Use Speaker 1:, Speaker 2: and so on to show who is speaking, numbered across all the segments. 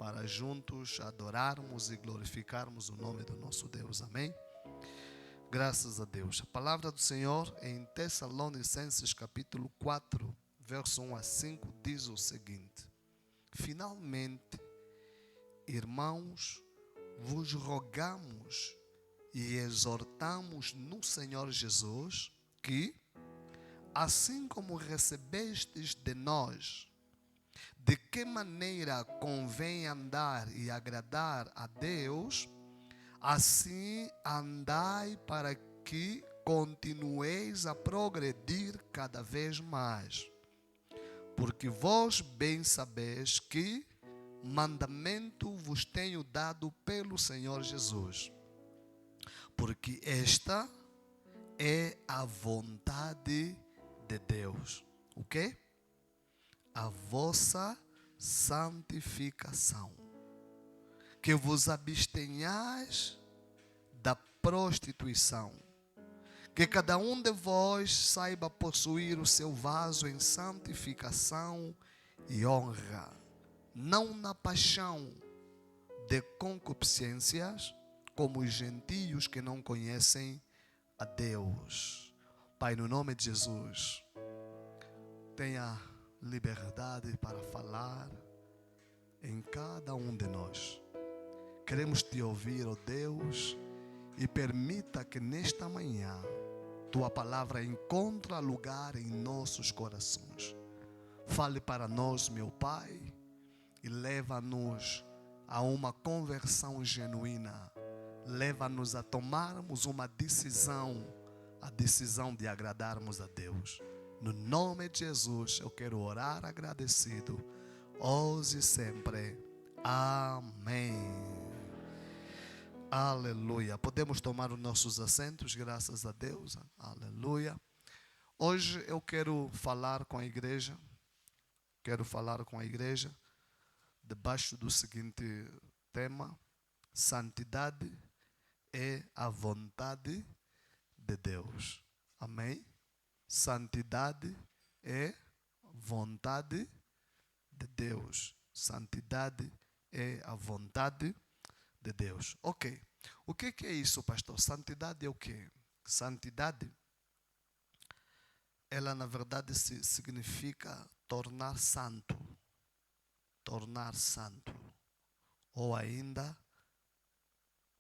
Speaker 1: para juntos adorarmos e glorificarmos o nome do nosso Deus. Amém? Graças a Deus. A palavra do Senhor em Tessalonicenses capítulo 4, verso 1 a 5 diz o seguinte: Finalmente, irmãos, vos rogamos e exortamos no Senhor Jesus que, assim como recebestes de nós, de que maneira convém andar e agradar a Deus, assim andai para que continueis a progredir cada vez mais. Porque vós bem sabeis que mandamento vos tenho dado pelo Senhor Jesus. Porque esta é a vontade de Deus. O quê? A vossa santificação. Que vos abstenhais da prostituição. Que cada um de vós saiba possuir o seu vaso em santificação e honra, não na paixão de concupiscências, como os gentios que não conhecem a Deus. Pai, no nome de Jesus, tenha liberdade para falar em cada um de nós. Queremos te ouvir, ó Deus, e permita que nesta manhã tua palavra encontre lugar em nossos corações. Fale para nós, meu Pai, e leva-nos a uma conversão genuína. Leva-nos a tomarmos uma decisão, a decisão de agradarmos a Deus. No nome de Jesus, eu quero orar agradecido, hoje e sempre. Amém. Aleluia. Podemos tomar os nossos assentos, graças a Deus. Aleluia. Hoje eu quero falar com a igreja. Debaixo do seguinte tema: santidade é a vontade de Deus. Amém? Santidade é vontade de Deus. Santidade é a vontade de Deus. Ok. O que é isso, pastor? Santidade é o quê? Santidade, ela na verdade significa tornar santo. Tornar santo. Ou ainda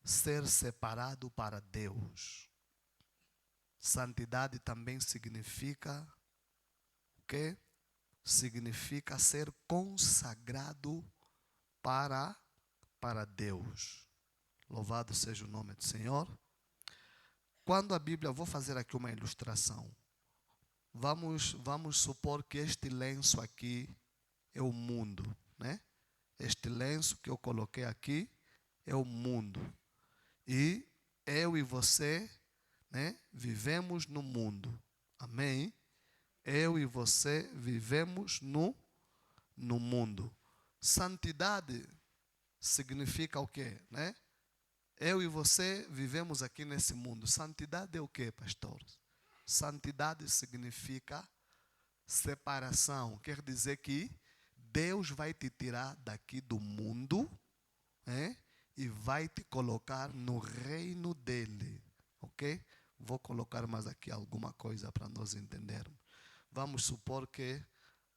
Speaker 1: ser separado para Deus. Santidade também significa o quê? Significa ser consagrado para Deus. Louvado seja o nome do Senhor. Quando a Bíblia, vou fazer aqui uma ilustração. Vamos supor que este lenço aqui é o mundo, né? Este lenço que eu coloquei aqui é o mundo. E eu e você, né, vivemos no mundo. Amém? Eu e você vivemos no mundo. Santidade significa o quê, né? Eu e você vivemos aqui nesse mundo. Santidade é o quê, pastor? Santidade significa separação. Quer dizer que Deus vai te tirar daqui do mundo, né, e vai te colocar no reino dele. Ok? Vou colocar mais aqui alguma coisa para nós entendermos. Vamos supor que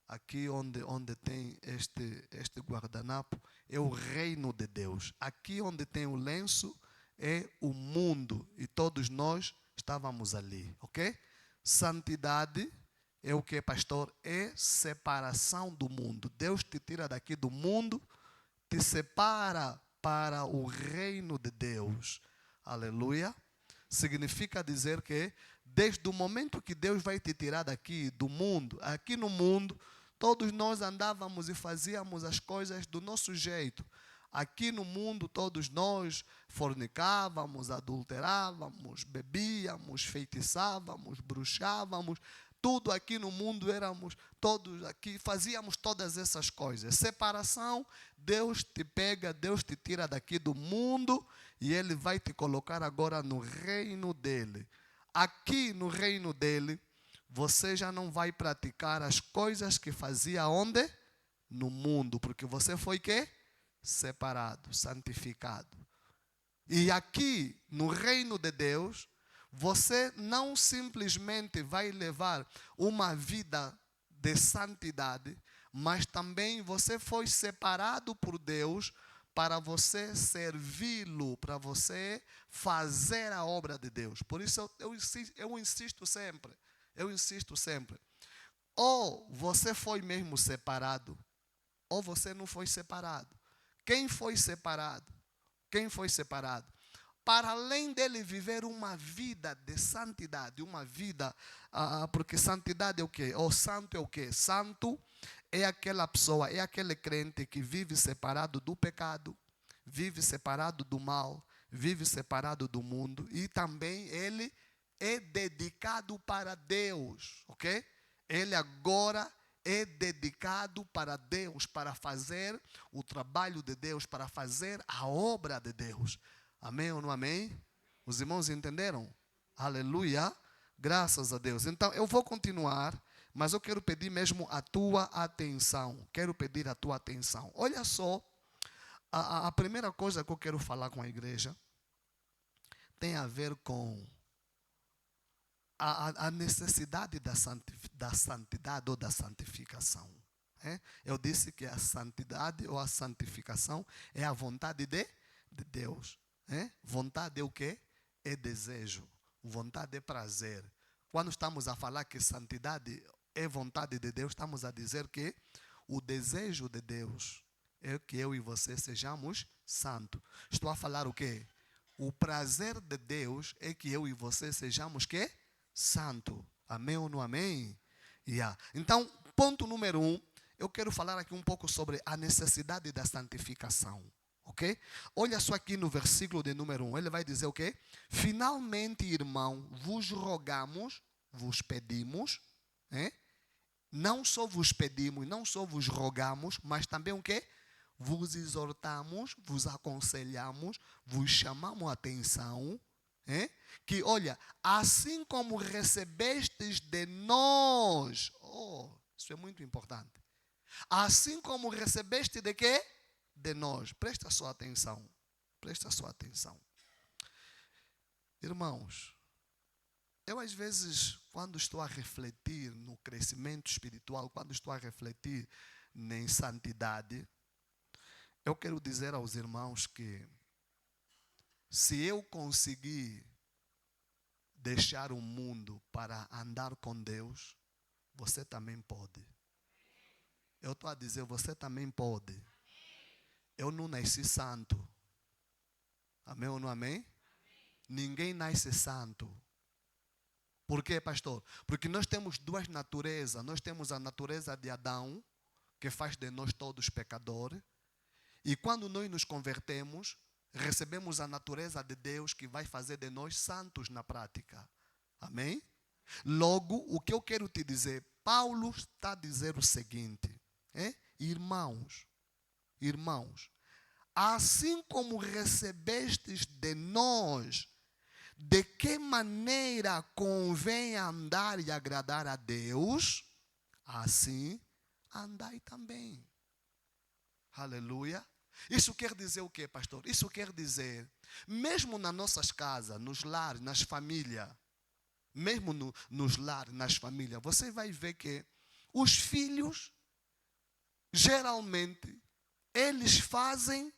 Speaker 1: aqui onde tem este guardanapo é o reino de Deus. Aqui onde tem o lenço é o mundo. E todos nós estávamos ali. Ok? Santidade é o que, pastor? É separação do mundo. Deus te tira daqui do mundo, te separa para o reino de Deus. Aleluia. Significa dizer que desde o momento que Deus vai te tirar daqui do mundo, aqui no mundo, todos nós andávamos e fazíamos as coisas do nosso jeito. Aqui no mundo todos nós fornicávamos, adulterávamos, bebíamos, feitiçávamos, bruxávamos. Tudo aqui no mundo éramos todos aqui, fazíamos todas essas coisas. Separação, Deus te pega, Deus te tira daqui do mundo e Ele vai te colocar agora no reino dEle. Aqui no reino dEle, você já não vai praticar as coisas que fazia onde? No mundo, porque você foi quê? separado, santificado. E aqui, no reino de Deus, você não simplesmente vai levar uma vida de santidade, mas também você foi separado por Deus para você servi-lo, para você fazer a obra de Deus. Por isso eu insisto sempre. Ou você foi mesmo separado, ou você não foi separado. Quem foi separado? Quem foi separado? Para além dele viver uma vida de santidade, uma vida, porque santidade é o quê? Ou santo é o quê? Santo é aquela pessoa, é aquele crente que vive separado do pecado, vive separado do mal, vive separado do mundo e também ele é dedicado para Deus, ok? Ele agora é dedicado para Deus, para fazer o trabalho de Deus, para fazer a obra de Deus. Amém ou não amém? Os irmãos entenderam? Aleluia. Graças a Deus. Então, eu vou continuar, mas eu quero pedir mesmo a tua atenção. Quero pedir a tua atenção. Olha só, a primeira coisa que eu quero falar com a igreja tem a ver com a necessidade da santidade ou da santificação. Eu disse que a santidade ou a santificação é a vontade de Deus. Vontade é o quê? É desejo. Vontade é prazer. Quando estamos a falar que santidade é vontade de Deus, estamos a dizer que o desejo de Deus é que eu e você sejamos santos. Estou a falar o quê? O prazer de Deus é que eu e você sejamos quê? Santo. Amém ou não amém? Yeah. Então, ponto número 1, eu quero falar aqui um pouco sobre a necessidade da santificação. Ok? Olha só aqui no versículo de número 1, ele vai dizer o quê? Finalmente, irmão, vos rogamos, vos pedimos, não só vos pedimos, não só vos rogamos, mas também o quê? Vos exortamos, vos aconselhamos, vos chamamos a atenção, que olha, assim como recebestes de nós, isso é muito importante, assim como recebeste de quê? De nós. Presta a sua atenção. Presta a sua atenção. Irmãos, eu às vezes, quando estou a refletir no crescimento espiritual, quando estou a refletir em santidade, eu quero dizer aos irmãos que se eu conseguir deixar o mundo para andar com Deus, você também pode. Eu estou a dizer, você também pode. Eu não nasci santo. Amém ou não amém? Ninguém nasce santo. Por quê, pastor? Porque nós temos duas naturezas. Nós temos a natureza de Adão, que faz de nós todos pecadores. E quando nós nos convertemos, recebemos a natureza de Deus, que vai fazer de nós santos na prática. Amém? Logo, o que eu quero te dizer, Paulo está a dizer o seguinte, irmãos, assim como recebestes de nós, de que maneira convém andar e agradar a Deus, assim andai também. Aleluia. Isso quer dizer o quê, pastor? Isso quer dizer, mesmo nas nossas casas, nos lares, nas famílias, mesmo nos lares, nas famílias, você vai ver que os filhos, geralmente, eles fazem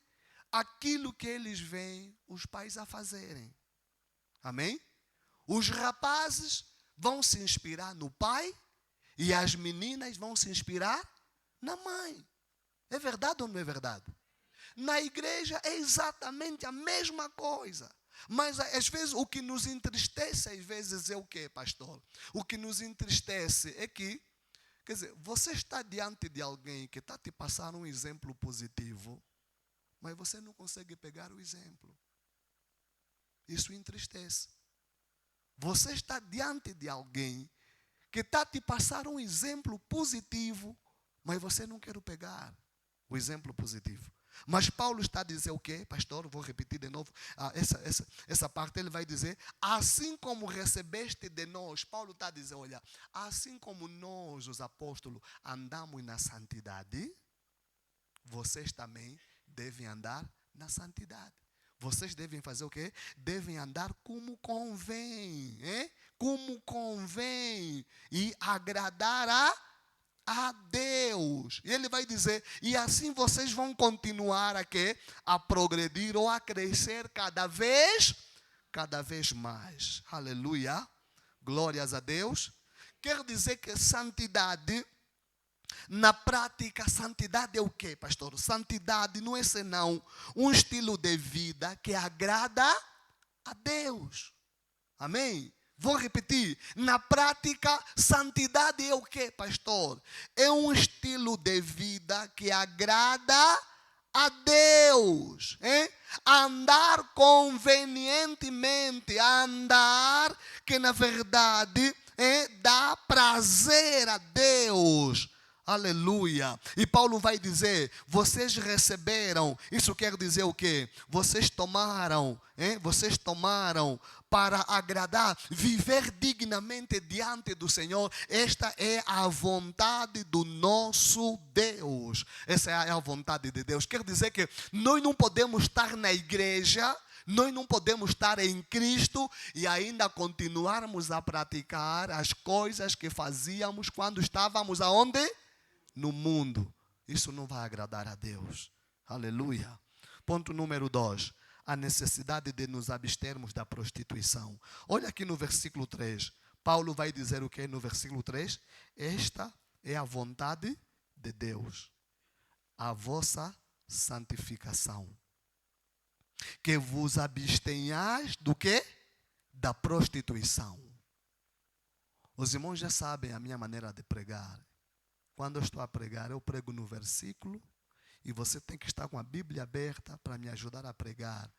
Speaker 1: aquilo que eles veem os pais a fazerem. Amém? Os rapazes vão se inspirar no pai e as meninas vão se inspirar na mãe. É verdade ou não é verdade? Na igreja é exatamente a mesma coisa. Mas às vezes o que nos entristece às vezes é o quê, pastor? O que nos entristece é que, quer dizer, você está diante de alguém que está te passando um exemplo positivo, mas você não consegue pegar o exemplo. Isso entristece. Você está diante de alguém que está te passando um exemplo positivo, mas você não quer pegar o exemplo positivo. Mas Paulo está a dizer o quê, pastor? Vou repetir de novo essa parte. Ele vai dizer, assim como recebeste de nós. Paulo está a dizer, olha, assim como nós, os apóstolos, andamos na santidade, vocês também devem andar na santidade. Vocês devem fazer o quê? Devem andar como convém. Como convém. E agradar a Deus. E ele vai dizer, e assim vocês vão continuar a quê? A progredir ou a crescer cada vez mais. Aleluia. Glórias a Deus. Quer dizer que santidade, na prática, santidade é o quê, pastor? Santidade não é senão um estilo de vida que agrada a Deus. Amém? Vou repetir. Na prática, santidade é o quê, pastor? É um estilo de vida que agrada a Deus. Andar convenientemente. Andar que, na verdade, dá prazer a Deus. Aleluia. E Paulo vai dizer, vocês receberam, isso quer dizer o quê? Vocês tomaram para agradar, viver dignamente diante do Senhor. Esta é a vontade do nosso Deus. Essa é a vontade de Deus. Quer dizer que nós não podemos estar na igreja, nós não podemos estar em Cristo e ainda continuarmos a praticar as coisas que fazíamos quando estávamos aonde? No mundo. Isso não vai agradar a Deus. Aleluia. Ponto número 2. A necessidade de nos abstermos da prostituição. Olha aqui no versículo 3. Paulo vai dizer o que no versículo 3? Esta é a vontade de Deus. A vossa santificação. Que vos abstenhais do quê? Da prostituição. Os irmãos já sabem a minha maneira de pregar. Quando eu estou a pregar, eu prego no versículo e você tem que estar com a Bíblia aberta para me ajudar a pregar.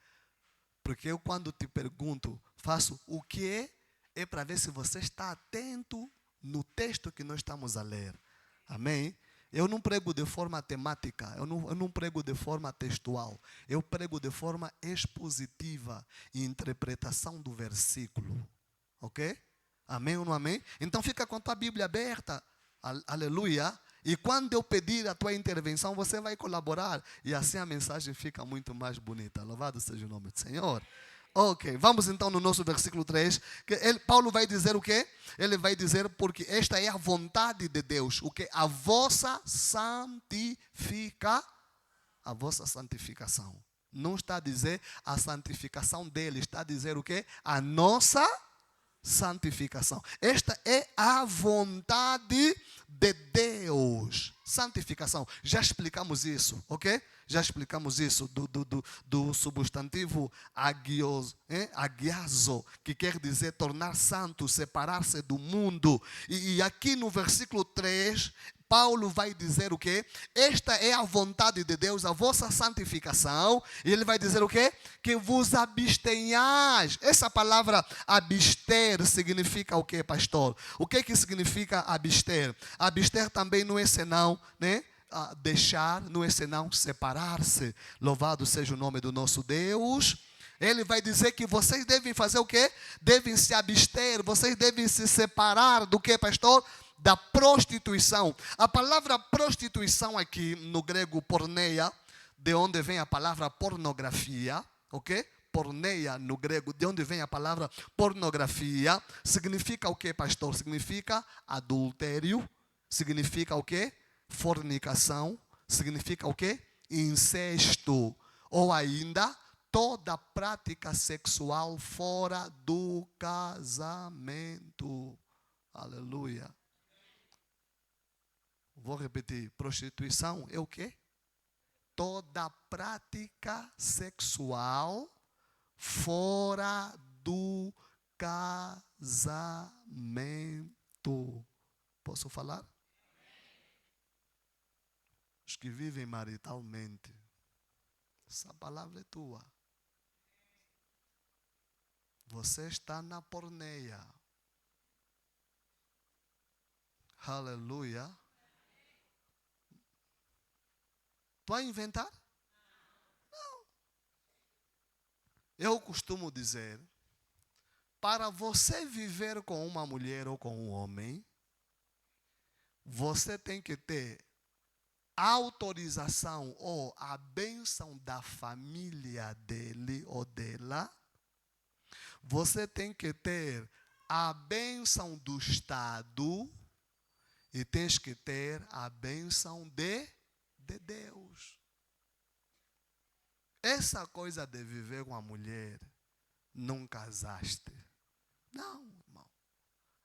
Speaker 1: Porque eu, quando te pergunto, faço o que é para ver se você está atento no texto que nós estamos a ler. Amém? Eu não prego de forma temática, eu não prego de forma textual. Eu prego de forma expositiva e interpretação do versículo. Ok? Amém ou não amém? Então fica com a tua Bíblia aberta. Aleluia. E quando eu pedir a tua intervenção, você vai colaborar. E assim a mensagem fica muito mais bonita. Louvado seja o nome do Senhor. Ok, vamos então no nosso versículo 3. Paulo vai dizer o quê? Ele vai dizer, porque esta é a vontade de Deus. O que? A vossa santificação. Não está a dizer a santificação dele. Está a dizer o quê? A nossa santificação. Esta é a vontade de Deus. Santificação. Já explicamos isso, ok? Já explicamos isso do substantivo agiazo, que quer dizer tornar santo, separar-se do mundo. E aqui no versículo 3, Paulo vai dizer o quê? Esta é a vontade de Deus, a vossa santificação. E ele vai dizer o quê? Que vos abstenhais. Essa palavra abster significa o quê, pastor? O que significa abster? Abster também não é senão, deixar, não é senão separar-se. Louvado seja o nome do nosso Deus. Ele vai dizer que vocês devem fazer o quê? Devem se abster, vocês devem se separar do quê, pastor? Da prostituição. A palavra prostituição aqui no grego porneia, de onde vem a palavra pornografia, ok? Porneia no grego, de onde vem a palavra pornografia, significa o que, pastor? Significa adultério, significa o que? Fornicação, significa o que? Incesto, ou ainda toda prática sexual fora do casamento. Aleluia. Vou repetir, prostituição é o quê? Toda prática sexual fora do casamento. Posso falar? Os que vivem maritalmente, essa palavra é tua. Você está na porneia. Aleluia. Tu vai inventar? Não. Eu costumo dizer, para você viver com uma mulher ou com um homem, você tem que ter a autorização ou a bênção da família dele ou dela, você tem que ter a bênção do Estado e tens que ter a bênção de Deus. Essa coisa de viver com a mulher, não casaste. Não, irmão.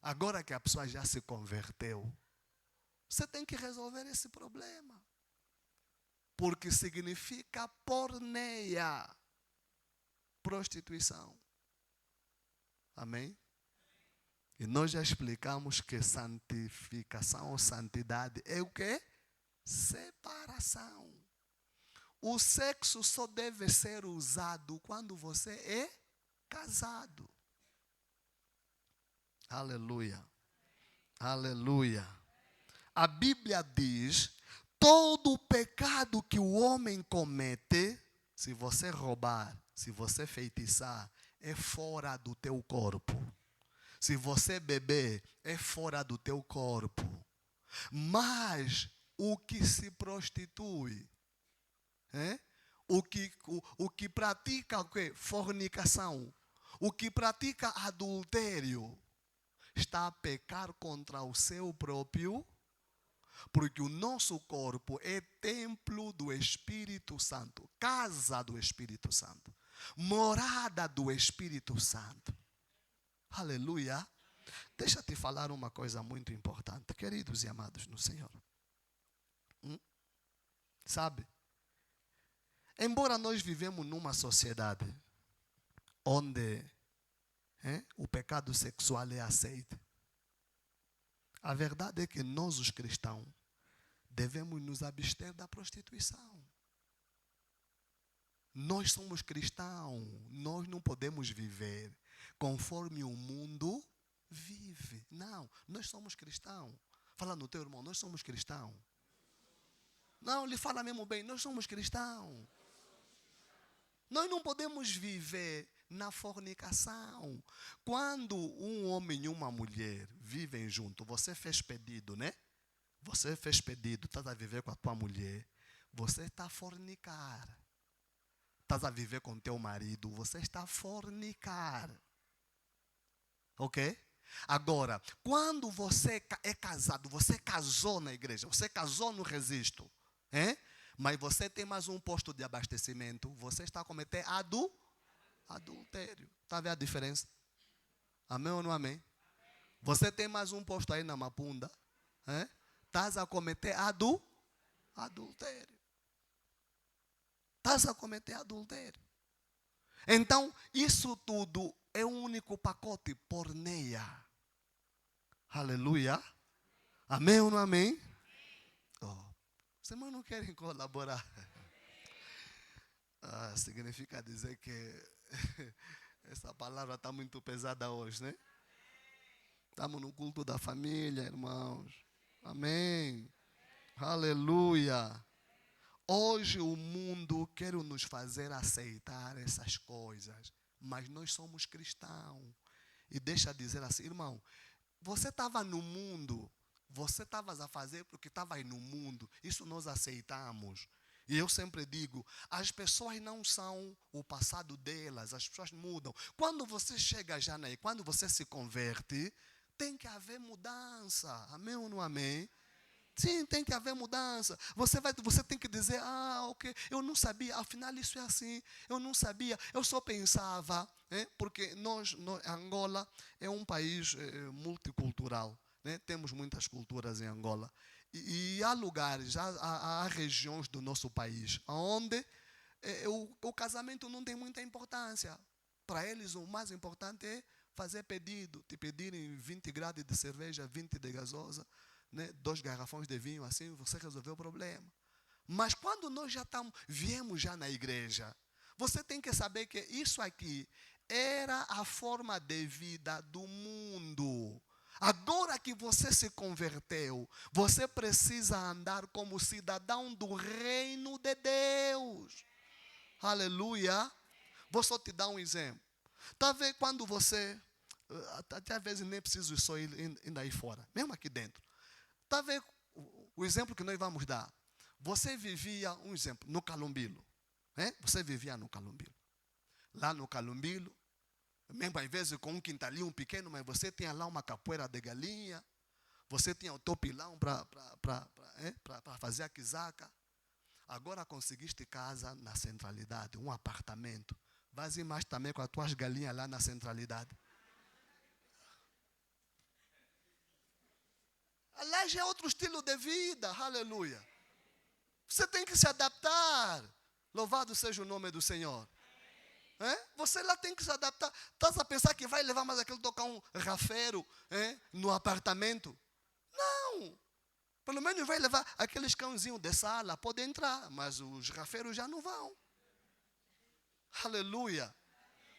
Speaker 1: Agora que a pessoa já se converteu, você tem que resolver esse problema. Porque significa porneia, prostituição. Amém? E nós já explicamos que santificação ou santidade é o quê? Separação. O sexo só deve ser usado quando você é casado. Aleluia. Aleluia. A Bíblia diz: todo o pecado que o homem comete, se você roubar, se você feitiçar, é fora do teu corpo. Se você beber, é fora do teu corpo. Mas o que se prostitui, o que pratica o quê? Fornicação, o que pratica adultério, está a pecar contra o seu próprio, porque o nosso corpo é templo do Espírito Santo, casa do Espírito Santo, morada do Espírito Santo. Aleluia. Deixa eu te falar uma coisa muito importante, queridos e amados no Senhor. Sabe? Embora nós vivemos numa sociedade onde o pecado sexual é aceito, a verdade é que nós, os cristãos, devemos nos abster da prostituição. Nós somos cristãos, nós não podemos viver conforme o mundo vive. Não, nós somos cristãos. Fala no teu irmão, nós somos cristãos. Não, ele fala mesmo bem, nós somos cristãos. Nós não podemos viver na fornicação. Quando um homem e uma mulher vivem juntos, você fez pedido, né? Você fez pedido, estás a viver com a tua mulher, você está a fornicar. Estás a viver com teu marido, você está a fornicar. Ok? Agora, quando você é casado, você casou na igreja, você casou no registro, mas você tem mais um posto de abastecimento, você está a cometer adultério. Está a ver a diferença? Amém ou não amém? Você tem mais um posto aí na Mapunda, estás a cometer adultério. Estás a cometer adultério. Então, isso tudo é um único pacote, porneia. Aleluia. Amém ou não amém? Os irmãos não querem colaborar. Significa dizer que essa palavra está muito pesada hoje, né? Estamos no culto da família, irmãos. Amém. Aleluia. Hoje o mundo quer nos fazer aceitar essas coisas, mas nós somos cristãos. E deixa eu dizer assim, irmão, você estava no mundo, você estava a fazer porque estava aí no mundo, isso nós aceitamos. E eu sempre digo, as pessoas não são o passado delas, as pessoas mudam. Quando você chega já aí, quando você se converte, tem que haver mudança. Amém ou não amém? Sim, tem que haver mudança. Você tem que dizer, ok, eu não sabia, afinal isso é assim, eu não sabia, eu só pensava, porque Angola é um país multicultural, temos muitas culturas em Angola. E há lugares, há regiões do nosso país onde o casamento não tem muita importância. Para eles o mais importante é fazer pedido, te pedirem 20 graus de cerveja, 20 de gasosa, 2 garrafões de vinho, assim você resolveu o problema. Mas quando nós viemos já na igreja, você tem que saber que isso aqui era a forma de vida do mundo. Agora que você se converteu, você precisa andar como cidadão do reino de Deus. Aleluia. Vou só te dar um exemplo. Talvez quando você, até às vezes nem preciso só ir ainda aí fora, mesmo aqui dentro. Talvez o exemplo que nós vamos dar. Você vivia, um exemplo, no Calumbilo. Né? Você vivia no Calumbilo. Lá no Calumbilo, mesmo às vezes com um quintalinho pequeno, mas você tinha lá uma capoeira de galinha, você tinha o topilão para fazer a quizaca. Agora conseguiste casa na centralidade, um apartamento. Vais ir mais também com as tuas galinhas lá na centralidade. Lá já é outro estilo de vida, aleluia. Você tem que se adaptar. Louvado seja o nome do Senhor. Você lá tem que se adaptar. Estás a pensar que vai levar mais aquele tocar um rafeiro no apartamento? Não. Pelo menos vai levar aqueles cãozinhos de sala, pode entrar, mas os rafeiros já não vão. Aleluia.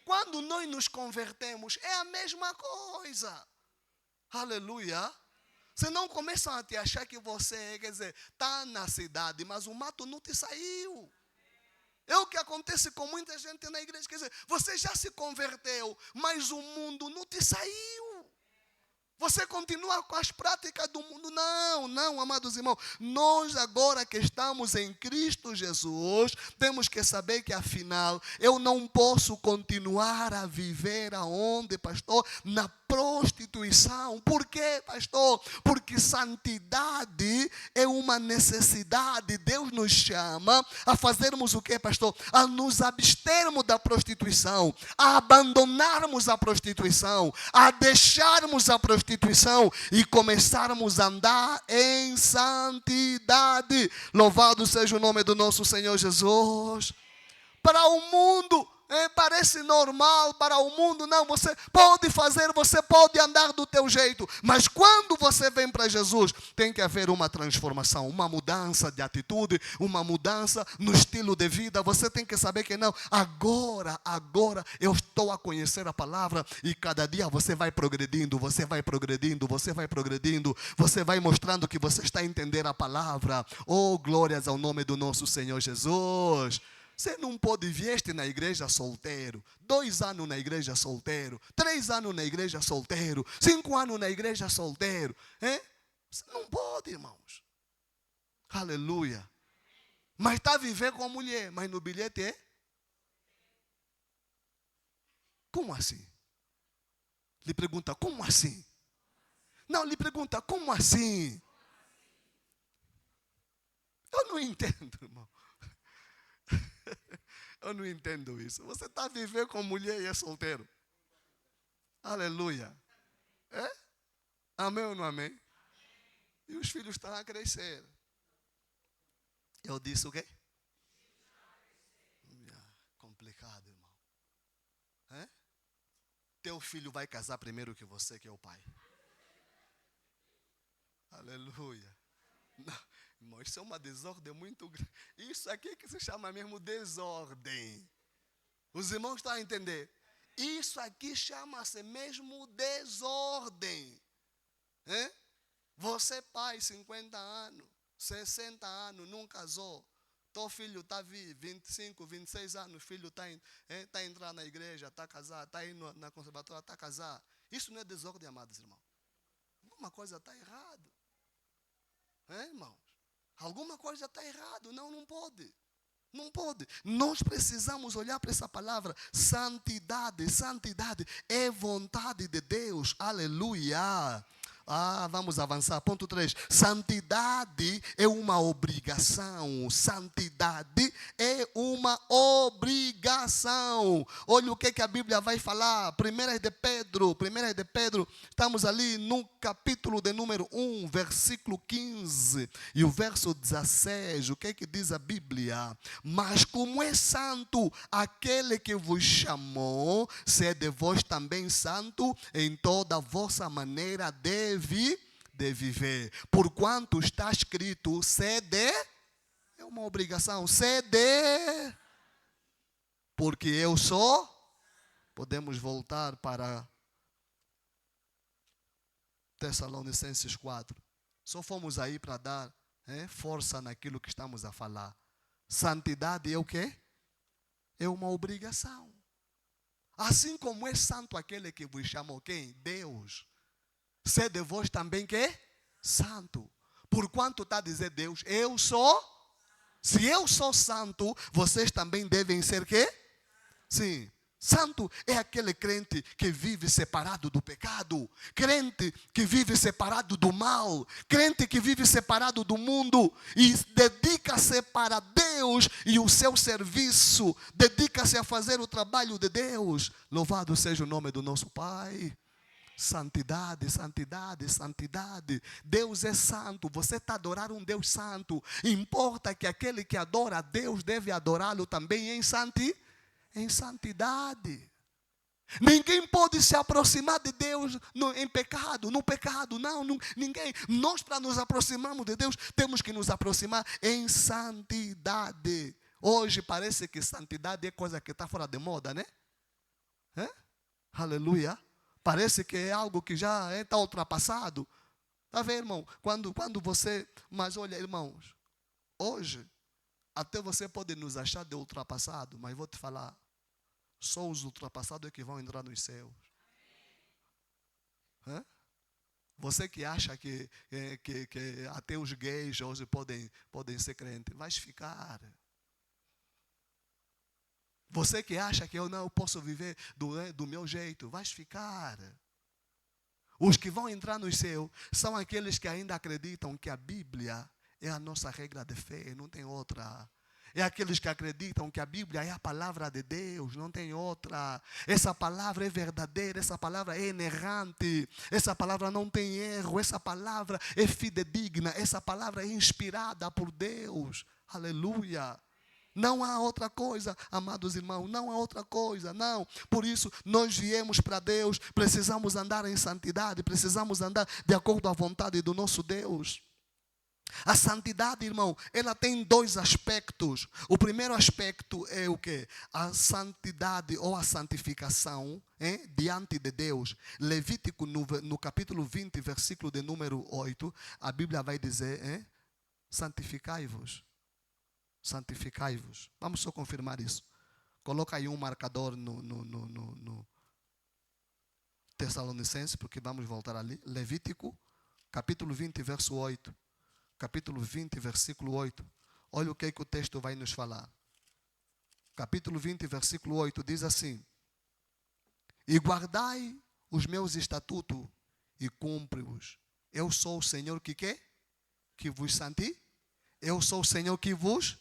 Speaker 1: Quando nós nos convertemos, é a mesma coisa. Aleluia. Você não começa a te achar que você, quer dizer, está na cidade, mas o mato não te saiu. É o que acontece com muita gente na igreja. Quer dizer, você já se converteu, mas o mundo não te saiu. Você continua com as práticas do mundo. Não, amados irmãos. Nós agora que estamos em Cristo Jesus, temos que saber que afinal, eu não posso continuar a viver aonde, pastor? Na prostituição. Por quê, pastor? Porque santidade é uma necessidade. Deus nos chama a fazermos o quê, pastor? A nos abstermos da prostituição, a abandonarmos a prostituição, a deixarmos a prostituição e começarmos a andar em santidade. Louvado seja o nome do nosso Senhor Jesus. Para o mundo parece normal, para o mundo não, você pode fazer, você pode andar do teu jeito, mas quando você vem para Jesus, tem que haver uma transformação, uma mudança de atitude, uma mudança no estilo de vida. Você tem que saber que não, agora eu estou a conhecer a palavra e cada dia você vai progredindo, você vai mostrando que você está a entender a palavra. Oh, glórias ao nome do nosso Senhor Jesus. Você não pode vieste na igreja solteiro, 2 anos na igreja solteiro, 3 anos na igreja solteiro, 5 anos na igreja solteiro. Você não pode, irmãos. Aleluia. Mas está a viver com a mulher, mas no bilhete é? Como assim? Lhe pergunta, como assim? Não, lhe pergunta, como assim? Eu não entendo, irmão. Eu não entendo isso. Você está a viver com mulher e é solteiro. Aleluia. Amém ou não amém? E os filhos estão a crescer. Eu disse o quê? Complicado, irmão. Teu filho vai casar primeiro que você, que é o pai. Aleluia. Não. Irmão, isso é uma desordem muito grande. Isso aqui que se chama mesmo desordem. Os irmãos estão a entender? Isso aqui chama-se mesmo desordem. Você pai, 50 anos, 60 anos, não casou. Teu filho está 25, 26 anos, o filho está a entrar na igreja, está casado, está indo na conservatória, está casado. Isso não é desordem, amados irmãos. Alguma coisa está errada. Irmãos? Alguma coisa está errada. Não pode. Não pode. Nós precisamos olhar para essa palavra. Santidade. Santidade é vontade de Deus. Aleluia. Vamos avançar. Ponto 3. Santidade é uma obrigação. Santidade é uma obrigação. Olha o que a Bíblia vai falar. 1 de Pedro. Estamos ali no capítulo de número 1, versículo 15. E o verso 16. O que diz a Bíblia? Mas como é santo aquele que vos chamou, sede vós também santo em toda a vossa maneira de viver. Porquanto está escrito, sede, é uma obrigação, sede, porque eu sou. Podemos voltar para Tessalonicenses 4. Só fomos aí para dar força naquilo que estamos a falar. Santidade é o quê? É uma obrigação. Assim como é santo aquele que vos chamou, quem? Deus. Sede vós também que? Santo. Porquanto está a dizer Deus, eu sou Se eu sou santo, vocês também devem ser quê? Sim. Santo é aquele crente que vive separado do pecado, crente que vive separado do mal, crente que vive separado do mundo e dedica-se para Deus e o seu serviço, dedica-se a fazer o trabalho de Deus. Louvado seja o nome do nosso Pai. Santidade, santidade, santidade. Deus é santo. Você está adorando um Deus santo. Importa que aquele que adora a Deus deve adorá-lo também em santidade. Ninguém pode se aproximar de Deus em pecado, no pecado, não, ninguém. Nós, para nos aproximarmos de Deus, temos que nos aproximar em santidade. Hoje parece que santidade é coisa que está fora de moda, né? Aleluia. Parece que é algo que já está ultrapassado. Está vendo, irmão? Quando você... Mas olha, irmãos, hoje, até você pode nos achar de ultrapassado, mas vou te falar, só os ultrapassados é que vão entrar nos céus. Você que acha que até os gays hoje podem ser crentes, vais ficar. Você que acha que eu não posso viver do meu jeito, vais ficar. Os que vão entrar no céu são aqueles que ainda acreditam que a Bíblia é a nossa regra de fé, não tem outra. É aqueles que acreditam que a Bíblia é a palavra de Deus, não tem outra. Essa palavra é verdadeira, essa palavra é inerrante, essa palavra não tem erro, essa palavra é fidedigna, essa palavra é inspirada por Deus. Aleluia. Não há outra coisa, amados irmãos, não há outra coisa, não. Por isso, nós viemos para Deus, precisamos andar em santidade, precisamos andar de acordo à vontade do nosso Deus. A santidade, irmão, ela tem dois aspectos. O primeiro aspecto é o quê? A santidade ou a santificação diante de Deus. Levítico, no capítulo 20, versículo de número 8, a Bíblia vai dizer, santificai-vos. Santificai-vos. Vamos só confirmar isso. Coloca aí um marcador no Tessalonicenses, porque vamos voltar ali. Levítico, capítulo 20, verso 8. Capítulo 20, versículo 8. Olha o que o texto vai nos falar. Capítulo 20, versículo 8 diz assim: e guardai os meus estatutos e cumpre-os. Eu sou o Senhor que quê? Que vos santifica. Eu sou o Senhor que vos...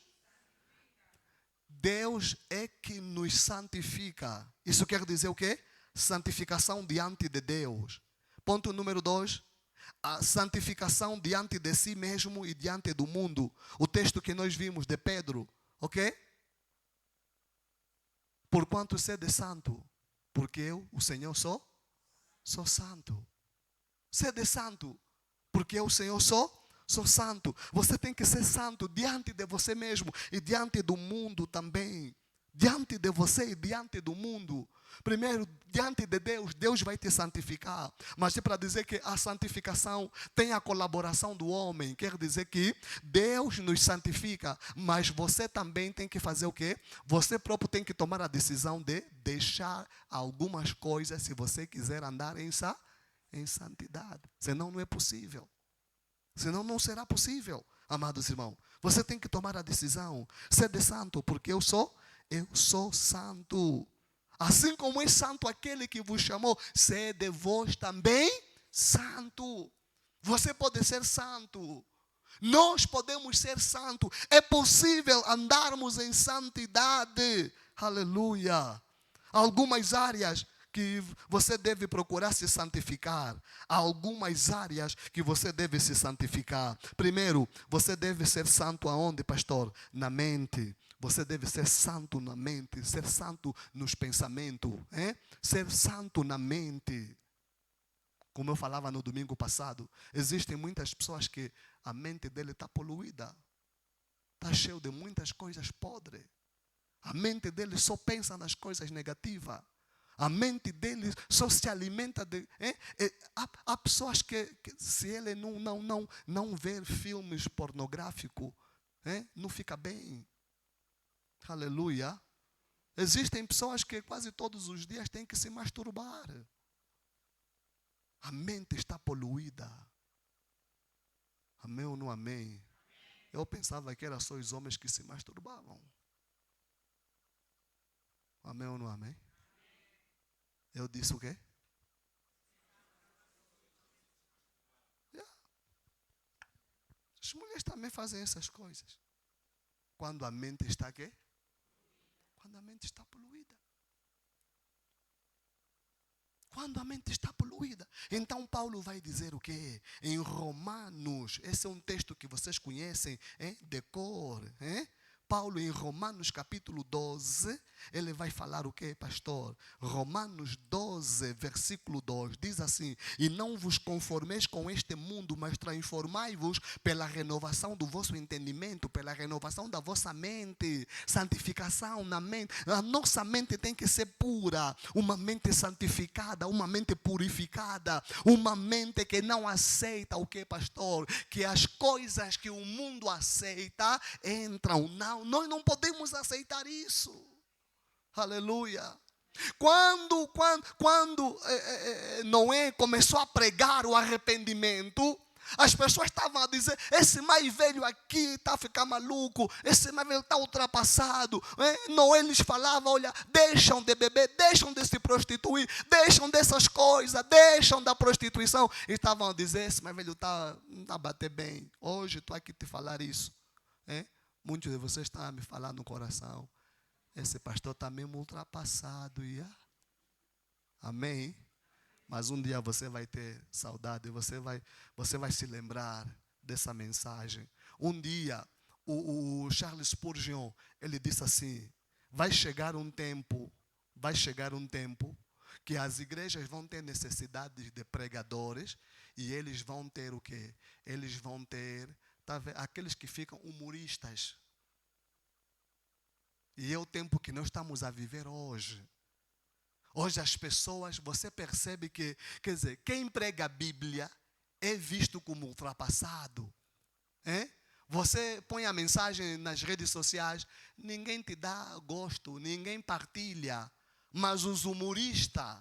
Speaker 1: Deus é que nos santifica. Isso quer dizer o quê? Santificação diante de Deus. Ponto número 2. A santificação diante de si mesmo e diante do mundo. O texto que nós vimos de Pedro. Ok? Porquanto sede santo. Porque eu, o Senhor, sou santo. Sede santo. Porque eu, o Senhor, sou santo. Você tem que ser santo diante de você mesmo e diante do mundo também. Diante de você e diante do mundo. Primeiro, diante de Deus, Deus vai te santificar. Mas é para dizer que a santificação tem a colaboração do homem. Quer dizer que Deus nos santifica, mas você também tem que fazer o quê? Você próprio tem que tomar a decisão de deixar algumas coisas se você quiser andar em santidade. Senão não é possível. Senão não será possível, amados irmãos. Você tem que tomar a decisão. Sede santo, porque eu sou santo. Assim como é santo aquele que vos chamou, sede vós também santo. Você pode ser santo. Nós podemos ser santos. É possível andarmos em santidade. Aleluia. Algumas áreas que você deve procurar se santificar. Há algumas áreas que você deve se santificar. Primeiro, você deve ser santo aonde, pastor? Na mente. Você deve ser santo na mente, ser santo nos pensamentos, ser santo na mente. Como eu falava no domingo passado, existem muitas pessoas que a mente dele está poluída. Está cheio de muitas coisas podres. A mente dele só pensa nas coisas negativas. A mente dele só se alimenta de... Há pessoas que se ele não ver filmes pornográficos, não fica bem. Aleluia. Existem pessoas que quase todos os dias têm que se masturbar. A mente está poluída. Amém ou não amém? Eu pensava que eram só os homens que se masturbavam. Amém ou não amém? Eu disse o quê? As mulheres também fazem essas coisas. Quando a mente está quê? Quando a mente está poluída. Quando a mente está poluída. Então Paulo vai dizer o quê? Em Romanos, esse é um texto que vocês conhecem, de cor. Paulo em Romanos capítulo 12, ele vai falar o quê, pastor? Romanos 12, versículo 2, diz assim: e não vos conformeis com este mundo, mas transformai-vos pela renovação do vosso entendimento, pela renovação da vossa mente, santificação na mente. A nossa mente tem que ser pura, uma mente santificada, uma mente purificada, uma mente que não aceita o que, pastor? Que as coisas que o mundo aceita entram. Nós não podemos aceitar isso. Aleluia. Quando Noé começou a pregar o arrependimento, as pessoas estavam a dizer: esse mais velho aqui está a ficar maluco, esse mais velho está ultrapassado. Noé lhes falava: olha, deixam de beber, deixam de se prostituir, deixam dessas coisas, deixam da prostituição. E estavam a dizer: esse mais velho está a bater bem. Hoje estou aqui te falar isso. Muitos de vocês estão a me falar no coração: esse pastor está mesmo ultrapassado. Amém? Mas um dia você vai ter saudade, você vai se lembrar dessa mensagem. Um dia, o Charles Spurgeon, ele disse assim: vai chegar um tempo que as igrejas vão ter necessidade de pregadores, e eles vão ter o quê? Eles vão ter aqueles que ficam humoristas. E é o tempo que nós estamos a viver hoje. Hoje as pessoas, você percebe que, quer dizer, quem prega a Bíblia é visto como ultrapassado. Você põe a mensagem nas redes sociais, ninguém te dá gosto, ninguém partilha. Mas os humoristas,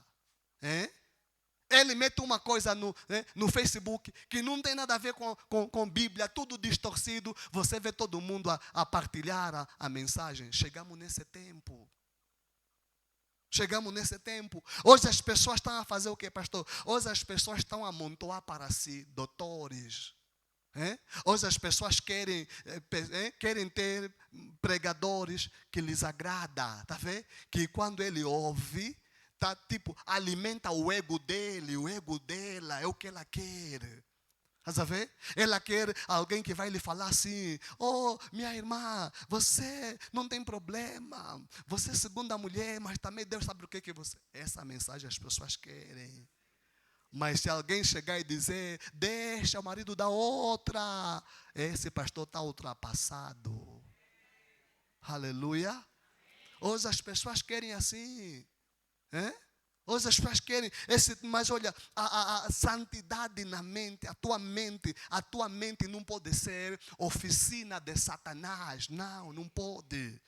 Speaker 1: ele mete uma coisa no Facebook que não tem nada a ver com Bíblia, tudo distorcido. Você vê todo mundo a partilhar a mensagem. Chegamos nesse tempo. Hoje as pessoas estão a fazer o quê, pastor? Hoje as pessoas estão a amontoar para si doutores. Hoje as pessoas querem ter pregadores que lhes agrada. Tá vendo? Que quando ele ouve, alimenta o ego dele, o ego dela, é o que ela quer. Estás a ver? Ela quer alguém que vai lhe falar assim: oh, minha irmã, você não tem problema, você é segunda mulher, mas também Deus sabe o que você... Essa mensagem as pessoas querem. Mas se alguém chegar e dizer: deixa o marido da outra, esse pastor está ultrapassado. Aleluia. Hoje as pessoas querem assim. Hoje as pessoas querem mas olha, a santidade na mente, a tua mente não pode ser oficina de Satanás. Não pode.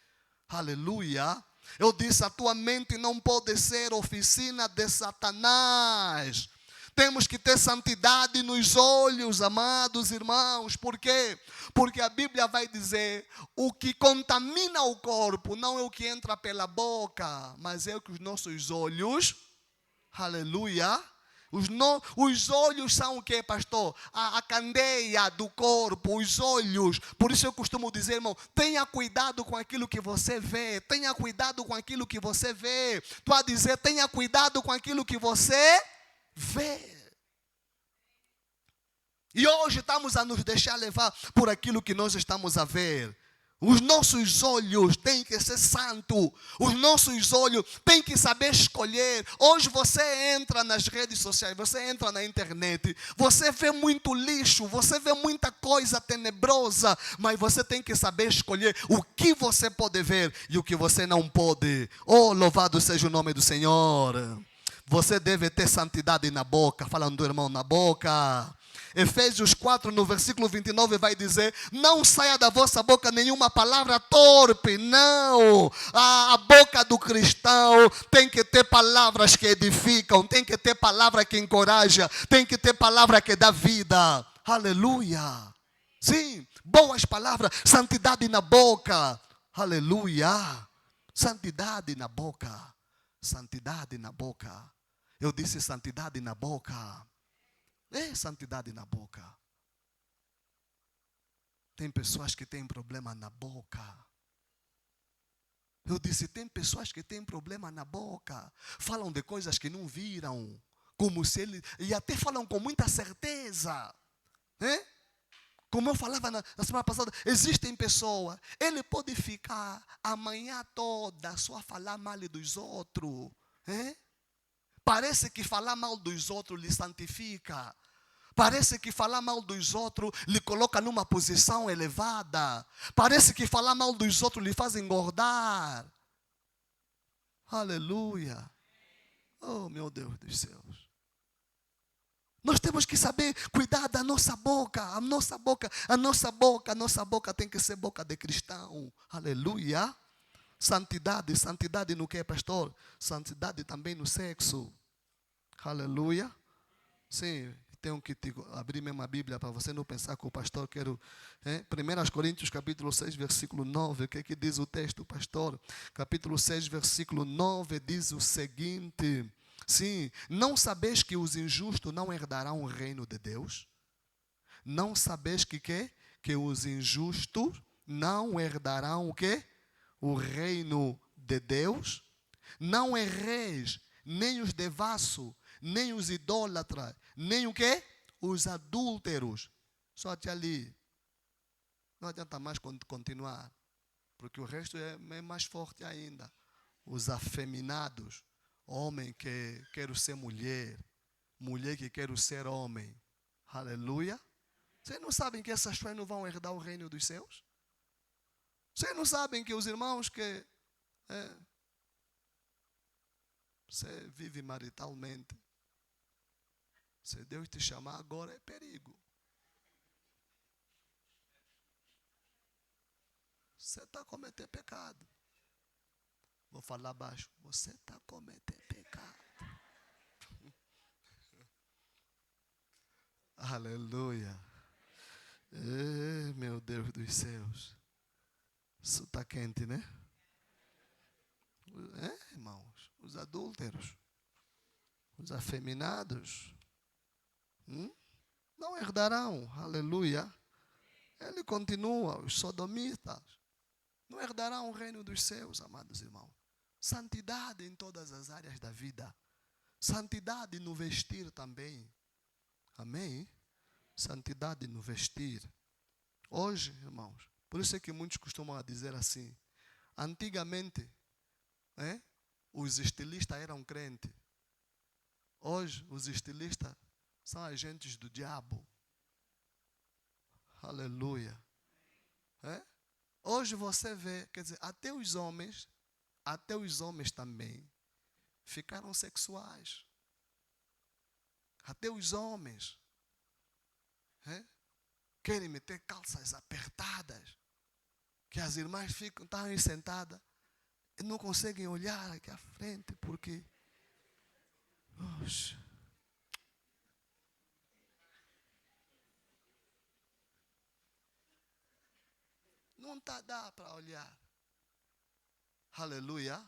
Speaker 1: Aleluia. Eu disse: a tua mente não pode ser oficina de Satanás. Temos que ter santidade nos olhos, amados irmãos. Por quê? Porque a Bíblia vai dizer: o que contamina o corpo não é o que entra pela boca, mas é o que os nossos olhos... Aleluia. Os olhos são o que, pastor? A candeia do corpo, os olhos. Por isso eu costumo dizer, irmão, tenha cuidado com aquilo que você vê. Tenha cuidado com aquilo que você vê. Estou a dizer, tenha cuidado com aquilo que você vê. E hoje estamos a nos deixar levar por aquilo que nós estamos a ver. Os nossos olhos têm que ser santos. Os nossos olhos têm que saber escolher. Hoje você entra nas redes sociais, você entra na internet, você vê muito lixo, você vê muita coisa tenebrosa, mas você tem que saber escolher o que você pode ver e o que você não pode. Oh, louvado seja o nome do Senhor. Você deve ter santidade na boca. Falando do irmão, na boca. Efésios 4, no versículo 29, vai dizer: não saia da vossa boca nenhuma palavra torpe. Não. A boca do cristão tem que ter palavras que edificam, tem que ter palavra que encoraja, tem que ter palavra que dá vida. Aleluia. Sim, boas palavras, santidade na boca. Aleluia. Santidade na boca. Santidade na boca. Eu disse santidade na boca. É santidade na boca. Tem pessoas que têm problema na boca. Eu disse, tem pessoas que têm problema na boca. Falam de coisas que não viram. Como se ele... E até falam com muita certeza. É? Como eu falava na semana passada, existem pessoas, ele pode ficar a manhã toda só a falar mal dos outros. É? Parece que falar mal dos outros lhe santifica. Parece que falar mal dos outros lhe coloca numa posição elevada. Parece que falar mal dos outros lhe faz engordar. Aleluia. Oh, meu Deus dos céus. Nós temos que saber cuidar da nossa boca. A nossa boca tem que ser boca de cristão. Aleluia. Santidade, santidade no que, pastor? Santidade também no sexo. Aleluia. Sim, tenho que abrir mesmo a Bíblia para você não pensar que o pastor quer... 1 Coríntios capítulo 6, versículo 9. O que é que diz o texto, pastor? Capítulo 6, versículo 9 diz o seguinte... Sim, não sabeis que os injustos não herdarão o reino de Deus? Não sabeis que quê? Que os injustos não herdarão o quê? O reino de Deus? Não erreis, nem os devassos, nem os idólatras, nem o quê? Os adúlteros. Só até ali. Não adianta mais continuar, porque o resto é mais forte ainda. Os afeminados. Homem que quer ser mulher, mulher que quer ser homem. Aleluia. Vocês não sabem que essas pessoas não vão herdar o reino dos céus? Vocês não sabem que os irmãos que você vive maritalmente, se Deus te chamar agora é perigo. Você está cometendo pecado. Vou falar baixo. Você está cometendo pecado. Aleluia. Meu Deus dos céus. Isso está quente, né? Irmãos. Os adúlteros. Os afeminados. Não herdarão. Aleluia. Ele continua. Os sodomitas. Não herdarão o reino dos céus, amados irmãos. Santidade em todas as áreas da vida. Santidade no vestir também. Amém? Santidade no vestir. Hoje, irmãos, por isso é que muitos costumam dizer assim. Antigamente, os estilistas eram crentes. Hoje, os estilistas são agentes do diabo. Aleluia. Hoje você vê, quer dizer, até os homens também ficaram sexuais. Até os homens querem meter calças apertadas, que as irmãs estão aí sentadas e não conseguem olhar aqui à frente, porque não dá para olhar. Aleluia.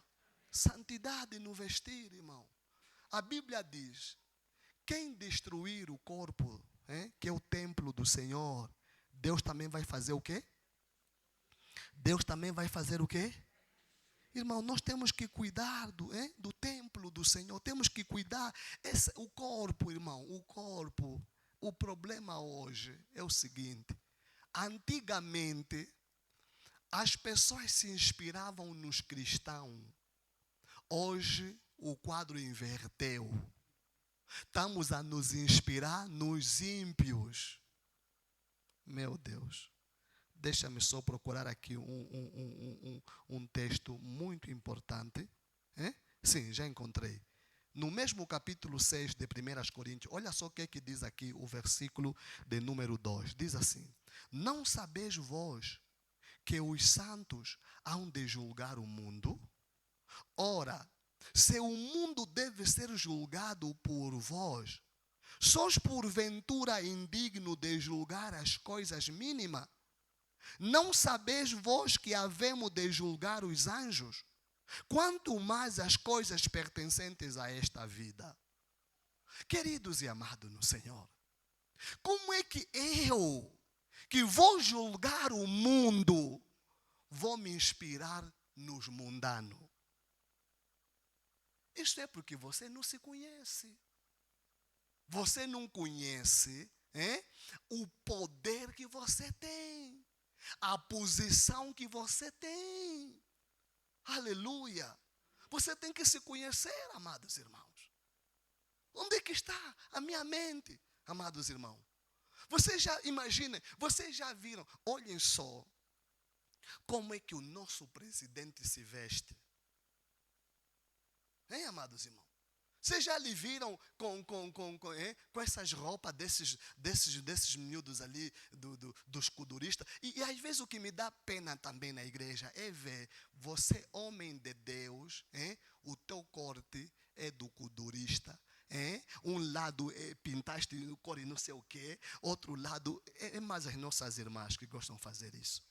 Speaker 1: Santidade no vestir, irmão. A Bíblia diz, quem destruir o corpo, que é o templo do Senhor, Deus também vai fazer o quê? Deus também vai fazer o quê? Irmão, nós temos que cuidar do templo do Senhor. Temos que cuidar. O corpo, irmão, o corpo. O problema hoje é o seguinte. Antigamente, as pessoas se inspiravam nos cristãos. Hoje, o quadro inverteu. Estamos a nos inspirar nos ímpios. Meu Deus. Deixa-me só procurar aqui um texto muito importante. Sim, já encontrei. No mesmo capítulo 6 de 1 Coríntios, olha só o que é que diz aqui o versículo de número 2. Diz assim, não sabeis vós que os santos hão de julgar o mundo? Ora, se o mundo deve ser julgado por vós, Sois porventura indigno de julgar as coisas mínimas? Não sabeis vós que havemos de julgar os anjos? Quanto mais as coisas pertencentes a esta vida. Queridos e amados no Senhor, como é que eu, que vou julgar o mundo, vou me inspirar nos mundanos? Isto é porque você não se conhece. Você não conhece o poder que você tem, a posição que você tem. Aleluia. Você tem que se conhecer, amados irmãos. Onde é que está a minha mente, amados irmãos? Vocês já imaginem, vocês já viram, olhem só, como é que o nosso presidente se veste. Hein, amados irmãos? Vocês já lhe viram com essas roupas desses miúdos ali, dos kuduristas? E às vezes o que me dá pena também na igreja é ver você, homem de Deus, o teu corte é do kudurista. Um lado pintaste no cor e não sei o quê, outro lado é mais as nossas irmãs que gostam de fazer isso.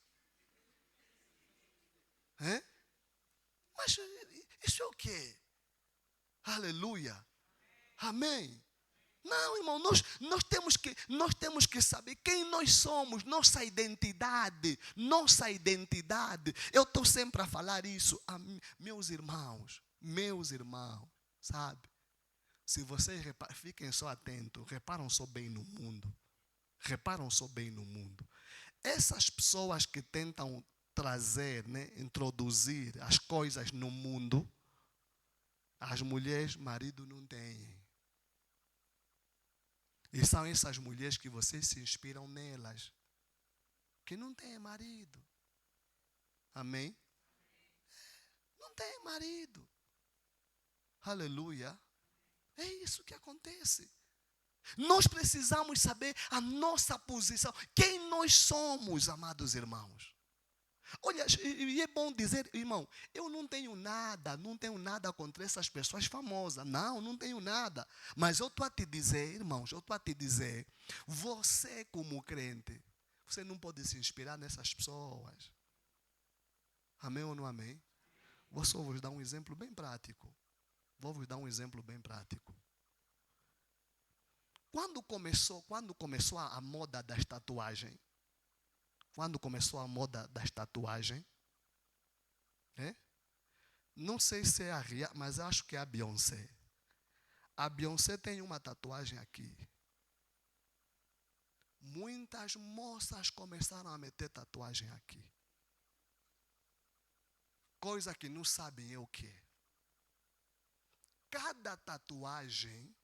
Speaker 1: Mas isso é o quê? Aleluia. Amém. Não, irmão, nós temos que saber quem nós somos, nossa identidade. Eu estou sempre a falar isso a meus irmãos, sabe? Se vocês fiquem só atentos, reparam só bem no mundo. Essas pessoas que tentam trazer, introduzir as coisas no mundo, as mulheres, marido não têm. E são essas mulheres que vocês se inspiram nelas, que não têm marido. Amém? Não tem marido. Aleluia. É isso que acontece. Nós precisamos saber a nossa posição. Quem nós somos, amados irmãos. Olha, e é bom dizer, irmão, eu não tenho nada contra essas pessoas famosas. Não tenho nada. Mas eu estou a te dizer, irmãos, você como crente, você não pode se inspirar nessas pessoas. Amém ou não amém? Vou só vos dar um exemplo bem prático. Quando começou a moda das tatuagens, não sei se é a Rihanna, mas acho que é a Beyoncé. A Beyoncé tem uma tatuagem aqui. Muitas moças começaram a meter tatuagem aqui. Coisa que não sabem é o que é. Cada tatuagem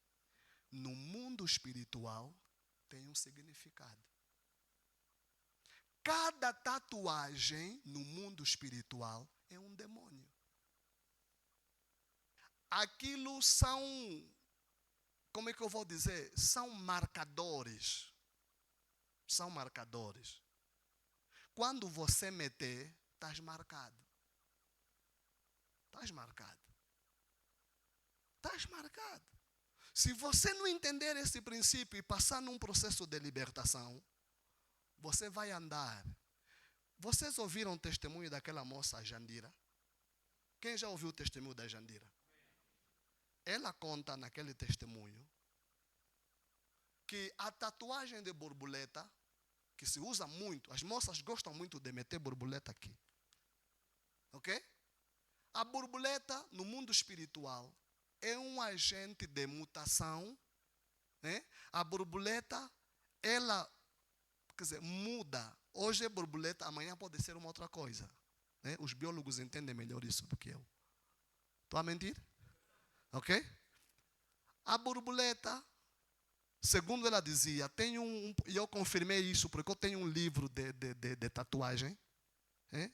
Speaker 1: no mundo espiritual tem um significado. Cada tatuagem no mundo espiritual é um demônio. Aquilo são, como é que eu vou dizer? São marcadores. Quando você meter, estás marcado. Se você não entender esse princípio e passar num processo de libertação, você vai andar. Vocês ouviram o testemunho daquela moça, Jandira? Quem já ouviu o testemunho da Jandira? Ela conta naquele testemunho que a tatuagem de borboleta, que se usa muito, as moças gostam muito de meter borboleta aqui. Ok? A borboleta, no mundo espiritual, é um agente de mutação. A borboleta, ela, muda. Hoje é borboleta, amanhã pode ser uma outra coisa. Os biólogos entendem melhor isso do que eu. Estou a mentir? Ok? A borboleta, segundo ela dizia, e eu confirmei isso porque eu tenho um livro de tatuagem,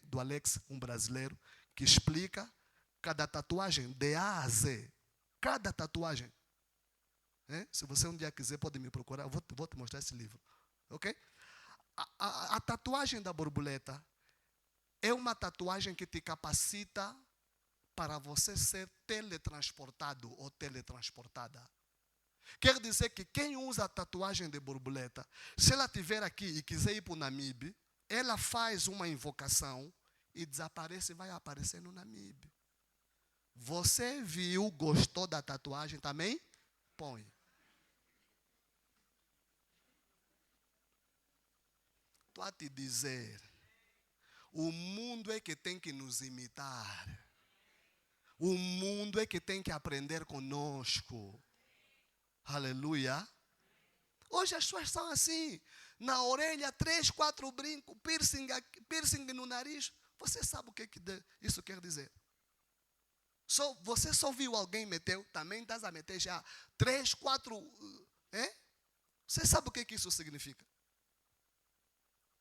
Speaker 1: do Alex, um brasileiro, que explica cada tatuagem de A a Z. Cada tatuagem. Se você um dia quiser, pode me procurar, eu vou te mostrar esse livro. Ok? A tatuagem da borboleta é uma tatuagem que te capacita para você ser teletransportado ou teletransportada. Quer dizer que quem usa a tatuagem de borboleta, se ela estiver aqui e quiser ir para o Namibe, ela faz uma invocação e desaparece e vai aparecer no Namibe. Você viu, gostou da tatuagem também? Põe. Estou a te dizer, o mundo é que tem que nos imitar. O mundo é que tem que aprender conosco. Aleluia. Hoje as pessoas são assim. Na orelha, 3, 4 brincos, piercing no nariz. Você sabe o que isso quer dizer? Você só viu alguém meteu, também estás a meter já 3, 4. Você sabe o que isso significa?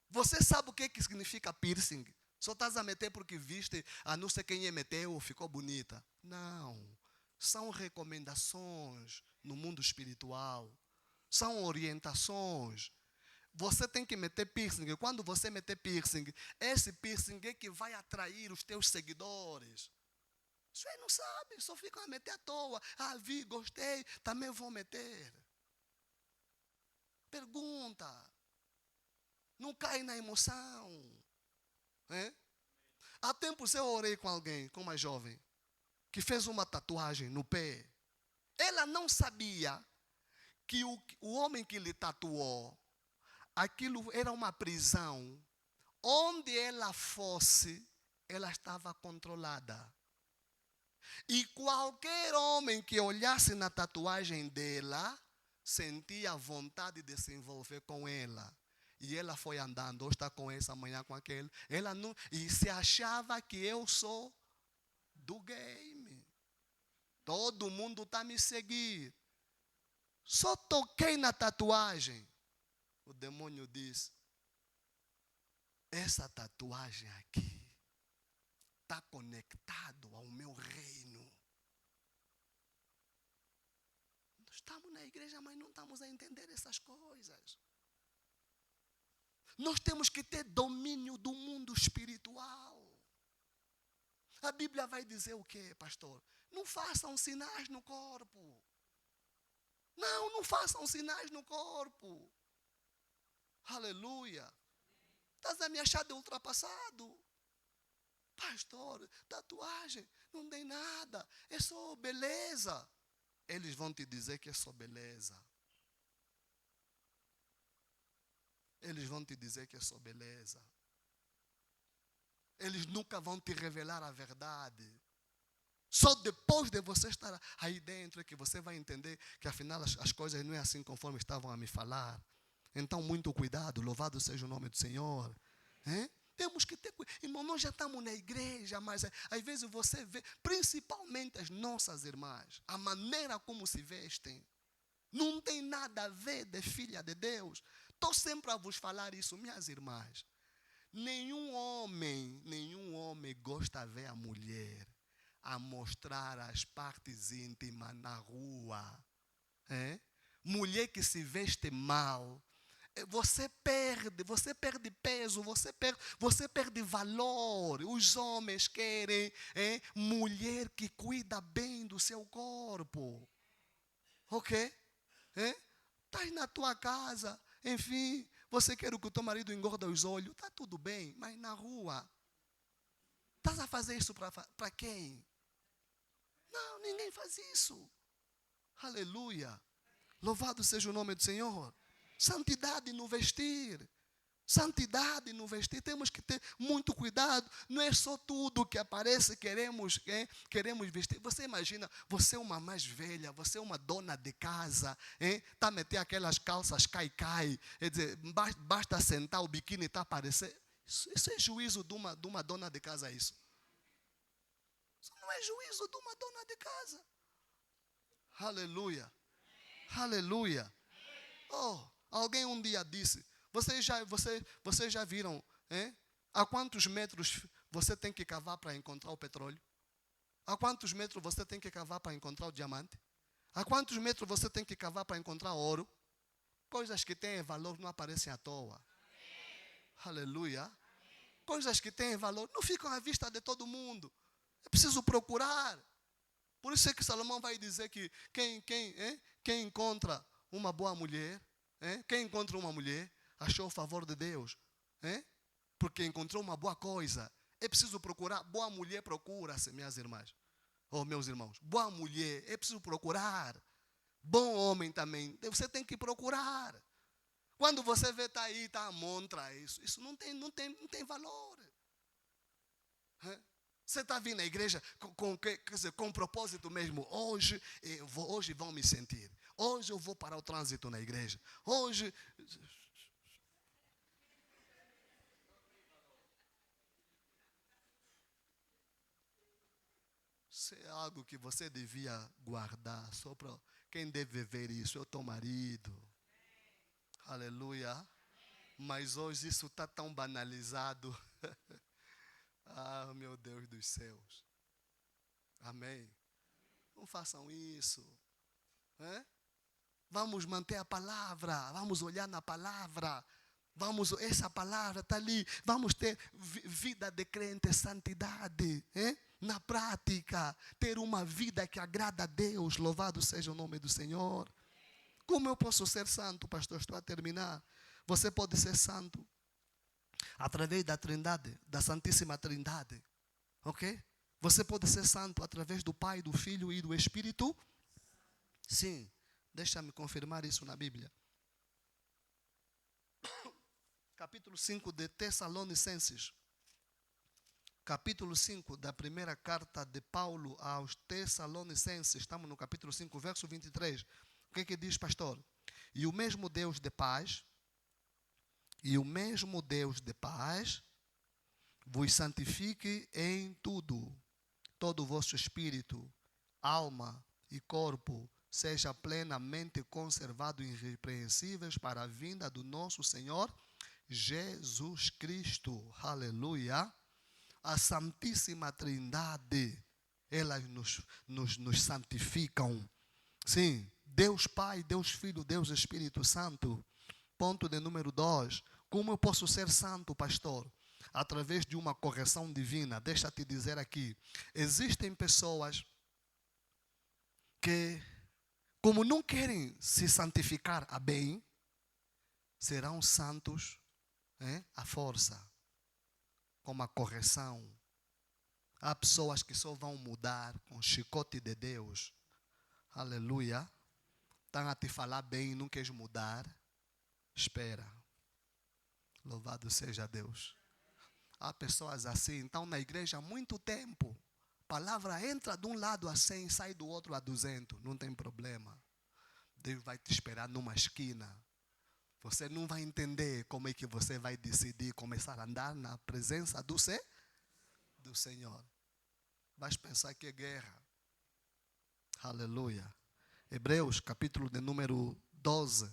Speaker 1: Você sabe o que significa piercing? Só estás a meter porque viste, a não sei quem meteu, ficou bonita. Não. São recomendações no mundo espiritual. São orientações. Você tem que meter piercing. E quando você meter piercing, esse piercing é que vai atrair os teus seguidores. Você não sabe, só ficam a meter à toa. Ah, vi, gostei, também vou meter. Pergunta. Não cai na emoção. Há tempos eu orei com alguém, com uma jovem, que fez uma tatuagem no pé. Ela não sabia que o homem que lhe tatuou, aquilo era uma prisão. Onde ela fosse, ela estava controlada. E qualquer homem que olhasse na tatuagem dela, sentia vontade de se envolver com ela. E ela foi andando, hoje está com essa, amanhã com aquele. Ela não, e se achava que eu sou do game. Todo mundo está a me seguir. Só toquei na tatuagem. O demônio diz, essa tatuagem aqui está conectado ao meu reino. Nós estamos na igreja, mas não estamos a entender essas coisas. Nós temos que ter domínio do mundo espiritual. A Bíblia vai dizer o quê, pastor? Não façam sinais no corpo. Não façam sinais no corpo. Aleluia. Estás a me achar de ultrapassado? Pastor, tatuagem, não tem nada. É só beleza. Eles vão te dizer que é só beleza. Eles vão te dizer que é só beleza. Eles nunca vão te revelar a verdade. Só depois de você estar aí dentro é que você vai entender que afinal as coisas não é assim conforme estavam a me falar. Então, muito cuidado, louvado seja o nome do Senhor. Temos que ter cuidado. Irmão, nós já estamos na igreja, mas às vezes você vê, principalmente as nossas irmãs, a maneira como se vestem, não tem nada a ver de filha de Deus. Estou sempre a vos falar isso, minhas irmãs. Nenhum homem gosta de ver a mulher a mostrar as partes íntimas na rua. Mulher que se veste mal, você perde peso, você perde valor. Os homens querem mulher que cuida bem do seu corpo. Ok? Estás na tua casa, enfim, você quer que o teu marido engorda os olhos, está tudo bem, mas na rua, estás a fazer isso para quem? Não, ninguém faz isso. Aleluia. Louvado seja o nome do Senhor. Santidade no vestir. Santidade no vestir. Temos que ter muito cuidado. Não é só tudo que aparece queremos vestir. Você imagina, você é uma mais velha, você é uma dona de casa, está a meter aquelas calças cai. Quer dizer, basta sentar, o biquíni está a aparecer. Isso é juízo de uma dona de casa, isso. Isso não é juízo de uma dona de casa. Aleluia. Aleluia. Oh, alguém um dia disse, vocês já viram, a quantos metros você tem que cavar para encontrar o petróleo? A quantos metros você tem que cavar para encontrar o diamante? A quantos metros você tem que cavar para encontrar ouro? Coisas que têm valor não aparecem à toa. Aleluia. Coisas que têm valor não ficam à vista de todo mundo. É preciso procurar. Por isso é que Salomão vai dizer que Quem encontra uma boa mulher, quem encontra uma mulher, achou o favor de Deus. Porque encontrou uma boa coisa. É preciso procurar. Boa mulher procura-se, minhas irmãs. Ou meus irmãos. Boa mulher, é preciso procurar. Bom homem também, você tem que procurar. Quando você vê está aí, está a montra, isso não tem valor. Você está vindo à igreja com propósito mesmo. Hoje vão me sentir. Hoje eu vou parar o trânsito na igreja. Hoje. Isso é algo que você devia guardar. Só para quem deve ver isso é o teu marido. Aleluia. Mas hoje isso está tão banalizado. Ah, meu Deus dos céus. Amém. Não façam isso. Vamos manter a palavra. Vamos olhar na palavra. Essa palavra está ali. Vamos ter vida de crente, santidade. Na prática. Ter uma vida que agrada a Deus. Louvado seja o nome do Senhor. Como eu posso ser santo, pastor? Estou a terminar. Você pode ser santo através da Trindade, da Santíssima Trindade. Ok? Você pode ser santo através do Pai, do Filho e do Espírito? Sim. Deixa-me confirmar isso na Bíblia. Capítulo 5 de Tessalonicenses. Capítulo 5 da primeira carta de Paulo aos Tessalonicenses. Estamos no capítulo 5, verso 23. O que diz, pastor? E o mesmo Deus de paz, vos santifique em tudo. Todo o vosso espírito, alma e corpo seja plenamente conservado irrepreensíveis para a vinda do nosso Senhor Jesus Cristo. Aleluia. A Santíssima Trindade, elas nos santificam. Sim. Deus Pai, Deus Filho, Deus Espírito Santo. Ponto de número 2. Como eu posso ser santo, pastor? Através de uma correção divina. Deixa eu te dizer aqui. Existem pessoas que, como não querem se santificar a bem, serão santos à força, com uma correção. Há pessoas que só vão mudar com o chicote de Deus. Aleluia. Estão a te falar bem e não queres mudar. Espera. Louvado seja Deus. Há pessoas assim, estão na igreja há muito tempo. A palavra entra de um lado a 100 e sai do outro a 200. Não tem problema. Deus vai te esperar numa esquina. Você não vai entender como é que você vai decidir começar a andar na presença do Senhor. Vais pensar que é guerra. Aleluia. Hebreus, capítulo de número 12,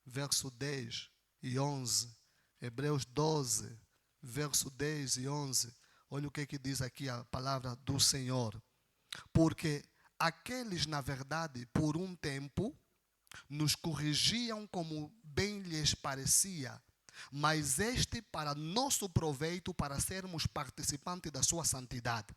Speaker 1: verso 10 e 11. Hebreus 12, verso 10 e 11. Olha o que diz aqui a palavra do Senhor. Porque aqueles, na verdade, por um tempo, nos corrigiam como bem lhes parecia, mas este para nosso proveito, para sermos participantes da sua santidade.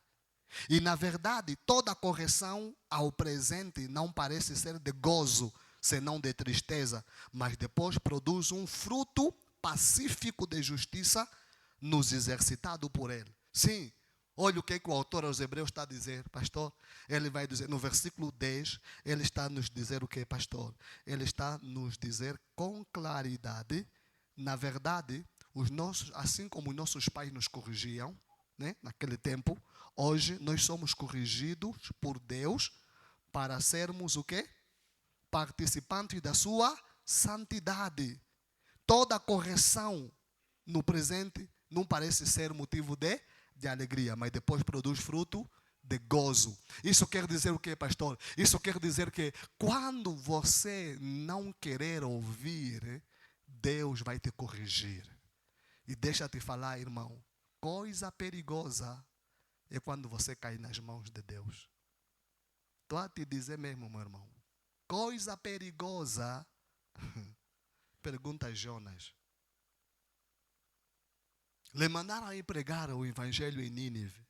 Speaker 1: E na verdade, toda correção ao presente não parece ser de gozo, senão de tristeza, mas depois produz um fruto pacífico de justiça nos exercitado por ele. Sim, olha o que o autor aos Hebreus está a dizer, pastor. Ele vai dizer, no versículo 10, ele está a nos dizer o que, pastor? Ele está a nos dizer com claridade, na verdade, assim como os nossos pais nos corrigiam, naquele tempo, hoje nós somos corrigidos por Deus para sermos o quê? Participantes da sua santidade. Toda correção no presente não parece ser motivo de alegria, mas depois produz fruto de gozo. Isso quer dizer o quê, pastor? Isso quer dizer que quando você não querer ouvir, Deus vai te corrigir. E deixa eu te falar, irmão, coisa perigosa é quando você cai nas mãos de Deus. Estou a te dizer mesmo, meu irmão. Coisa perigosa. Pergunta a Jonas. Le mandaram ir pregar o evangelho em Nínive.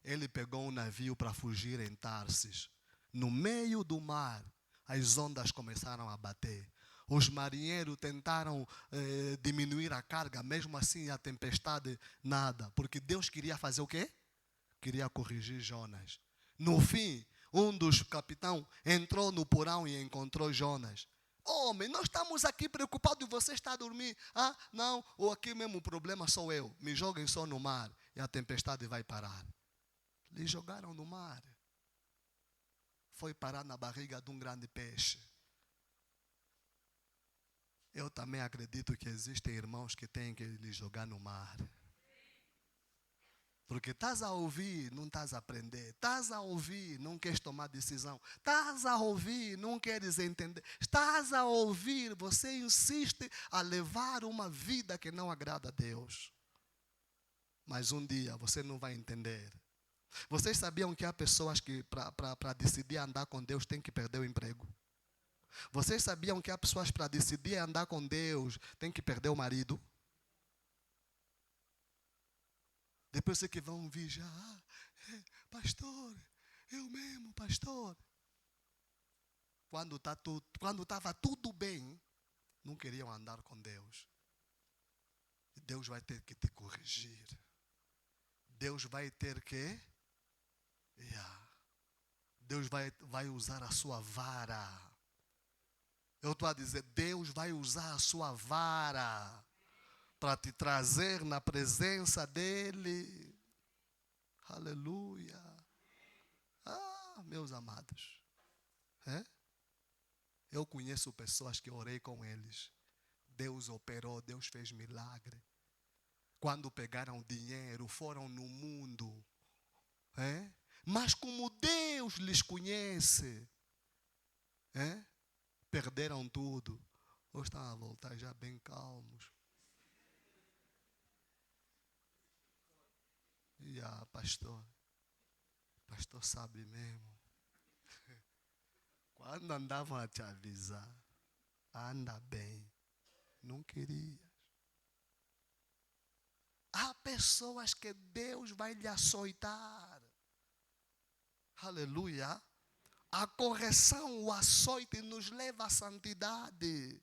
Speaker 1: Ele pegou um navio para fugir em Tarsis. No meio do mar, as ondas começaram a bater. Os marinheiros tentaram diminuir a carga, mesmo assim a tempestade nada. Porque Deus queria fazer o quê? Queria corrigir Jonas. No fim, um dos capitães entrou no porão e encontrou Jonas. Homem, nós estamos aqui preocupados e você está a dormir. Ah, não, ou aqui mesmo o problema sou eu. Me joguem só no mar e a tempestade vai parar. Lhe jogaram no mar. Foi parar na barriga de um grande peixe. Eu também acredito que existem irmãos que têm que lhe jogar no mar. Porque estás a ouvir, não estás a aprender. Estás a ouvir, não queres tomar decisão. Estás a ouvir, não queres entender. Estás a ouvir, você insiste a levar uma vida que não agrada a Deus. Mas um dia você não vai entender. Vocês sabiam que há pessoas que para decidir andar com Deus tem que perder o emprego? Vocês sabiam que há pessoas para decidir andar com Deus tem que perder o marido? Depois é que vão vir já, pastor, eu mesmo, pastor. Quando estava tudo bem, não queriam andar com Deus. Deus vai ter que te corrigir. Deus vai ter que... Deus vai usar a sua vara. Eu estou a dizer, Deus vai usar a sua vara para te trazer na presença dEle. Aleluia. Ah, meus amados. Eu conheço pessoas que orei com eles. Deus operou, Deus fez milagre. Quando pegaram dinheiro, foram no mundo. Mas como Deus lhes conhece, perderam tudo. Ou estão a voltar já bem calmos. Pastor sabe mesmo. Quando andavam a te avisar, anda bem, não querias. Há pessoas que Deus vai lhe açoitar. Aleluia. A correção, o açoite nos leva à santidade.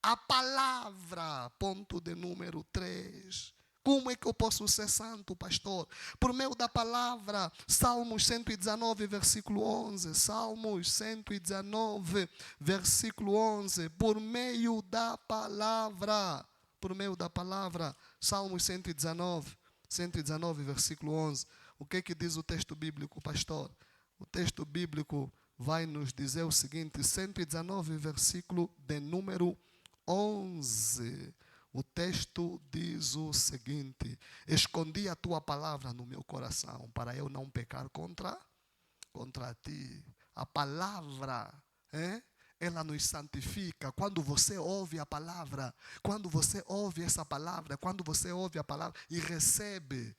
Speaker 1: A palavra, ponto de número 3. Como é que eu posso ser santo, pastor? Por meio da palavra, Salmos 119, versículo 11. Salmos 119, versículo 11. Por meio da palavra. Por meio da palavra, Salmos 119, versículo 11. O que é que diz o texto bíblico, pastor? O texto bíblico vai nos dizer o seguinte, 119, versículo de número 11. O texto diz o seguinte: escondi a tua palavra no meu coração, para eu não pecar contra ti. A palavra, ela nos santifica. Quando você ouve a palavra, quando você ouve essa palavra, quando você ouve a palavra e recebe,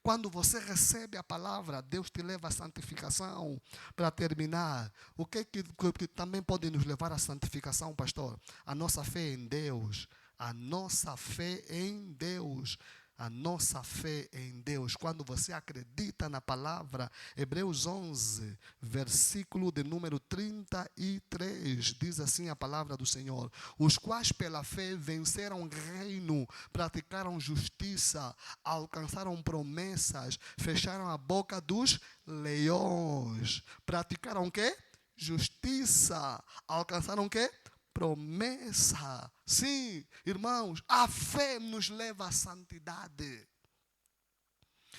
Speaker 1: quando você recebe a palavra, Deus te leva à santificação. Para terminar, o que também pode nos levar à santificação, pastor? A nossa fé em Deus. A nossa fé em Deus. A nossa fé em Deus. Quando você acredita na palavra, Hebreus 11, versículo de número 33, diz assim a palavra do Senhor: os quais pela fé venceram o reino, praticaram justiça, alcançaram promessas, fecharam a boca dos leões. Praticaram o quê? Justiça. Alcançaram o quê? Promessa. Sim, irmãos, a fé nos leva à santidade.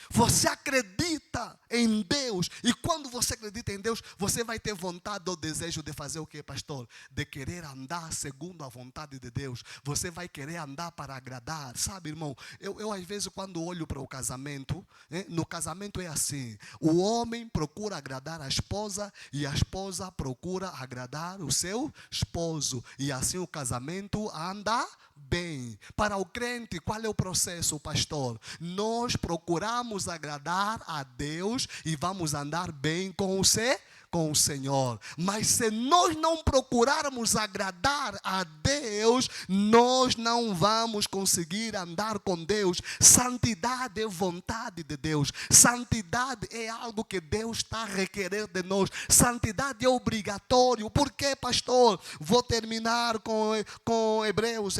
Speaker 1: Você acredita em Deus. E quando você acredita em Deus, você vai ter vontade ou desejo de fazer o que, pastor? De querer andar segundo a vontade de Deus. Você vai querer andar para agradar. Sabe, irmão, eu às vezes quando olho para o casamento, no casamento é assim. O homem procura agradar a esposa e a esposa procura agradar o seu esposo. E assim o casamento anda bem. Para o crente, qual é o processo, pastor? Nós procuramos agradar a Deus e vamos andar bem com com o Senhor. Mas se nós não procurarmos agradar a Deus, nós não vamos conseguir andar com Deus. Santidade é vontade de Deus. Santidade é algo que Deus está a requerer de nós. Santidade é obrigatório. Por quê, pastor? Vou terminar com Hebreus.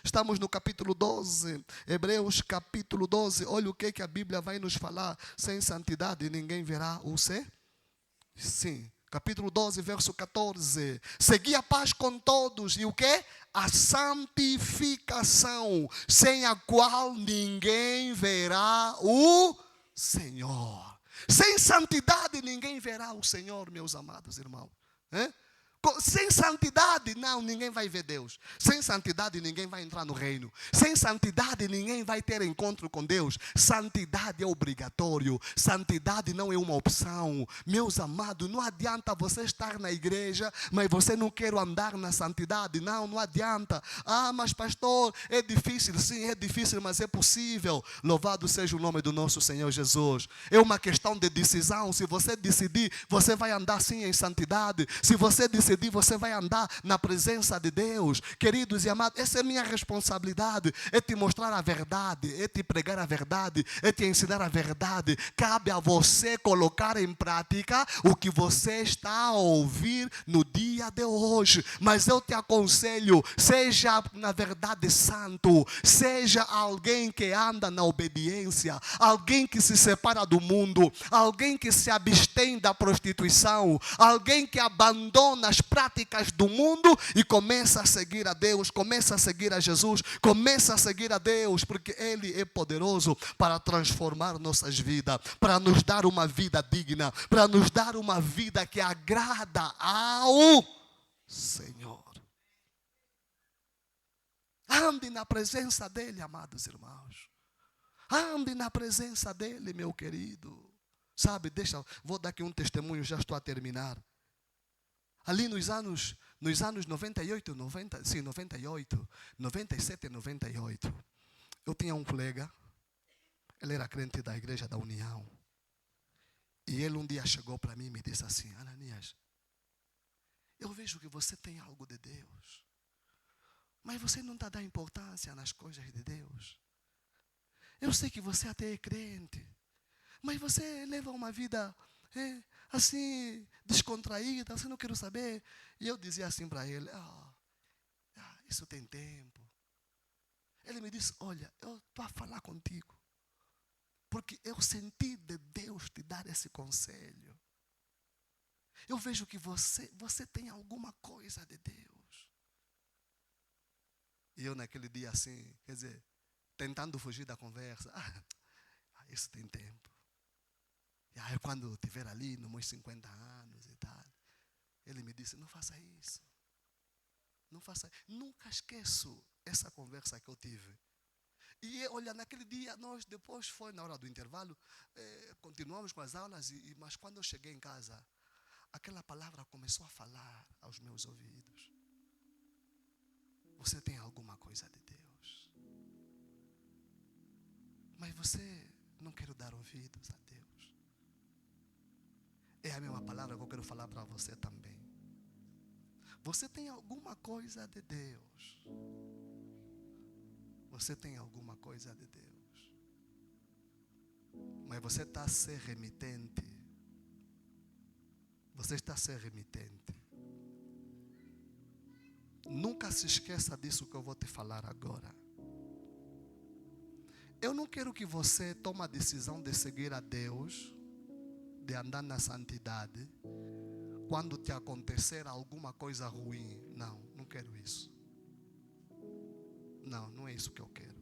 Speaker 1: Estamos no capítulo 12. Hebreus capítulo 12. Olha o que a Bíblia vai nos falar. Sem santidade ninguém verá o céu. Sim. Capítulo 12, verso 14. Segui a paz com todos. E o quê? A santificação, sem a qual ninguém verá o Senhor. Sem santidade ninguém verá o Senhor, meus amados irmãos. Sem santidade, não, ninguém vai ver Deus. Sem santidade, ninguém vai entrar no reino. Sem santidade, ninguém vai ter encontro com Deus. Santidade é obrigatório. Santidade não é uma opção. Meus amados, não adianta você estar na igreja, mas você não quer andar na santidade. Não adianta. Mas pastor, é difícil. Sim, é difícil, mas é possível. Louvado seja o nome do nosso Senhor Jesus. É uma questão de decisão. Se você decidir, você vai andar sim em santidade. Se você decidir, você vai andar na presença de Deus. Queridos e amados, essa é a minha responsabilidade. É te mostrar a verdade, é te pregar a verdade, é te ensinar a verdade. Cabe a você colocar em prática o que você está a ouvir no dia de hoje. Mas eu te aconselho, seja na verdade santo, seja alguém que anda na obediência, alguém que se separa do mundo, alguém que se abstém da prostituição, alguém que abandona as práticas do mundo e começa a seguir a Deus, começa a seguir a Jesus, começa a seguir a Deus, porque Ele é poderoso para transformar nossas vidas, para nos dar uma vida digna, para nos dar uma vida que agrada ao Senhor. Ande na presença dEle, amados irmãos. Ande na presença dEle, meu querido. Sabe, vou dar aqui um testemunho, já estou a terminar. Ali nos anos 98, 97 e 98, eu tinha um colega, ele era crente da Igreja da União. E ele um dia chegou para mim e me disse assim: Ananias, eu vejo que você tem algo de Deus, mas você não está dando importância nas coisas de Deus. Eu sei que você até é crente, mas você leva uma vida assim, descontraída, assim, não quero saber. E eu dizia assim para ele: isso tem tempo. Ele me disse: olha, eu estou a falar contigo, porque eu senti de Deus te dar esse conselho. Eu vejo que você tem alguma coisa de Deus. E eu naquele dia assim, quer dizer, tentando fugir da conversa. Isso tem tempo. E aí quando eu estiver ali, nos meus 50 anos e tal, ele me disse: não faça isso. Não faça. Nunca esqueço essa conversa que eu tive. E olha, naquele dia, nós depois foi na hora do intervalo, continuamos com as aulas, mas quando eu cheguei em casa, aquela palavra começou a falar aos meus ouvidos. Você tem alguma coisa de Deus, mas você não quer dar ouvidos a Deus. É a mesma palavra que eu quero falar para você também. Você tem alguma coisa de Deus. Você tem alguma coisa de Deus, mas você está a ser remitente. Você está a ser remitente. Nunca se esqueça disso que eu vou te falar agora. Eu não quero que você tome a decisão de seguir a Deus, de andar na santidade, quando te acontecer alguma coisa ruim. Não quero isso. Não é isso que eu quero.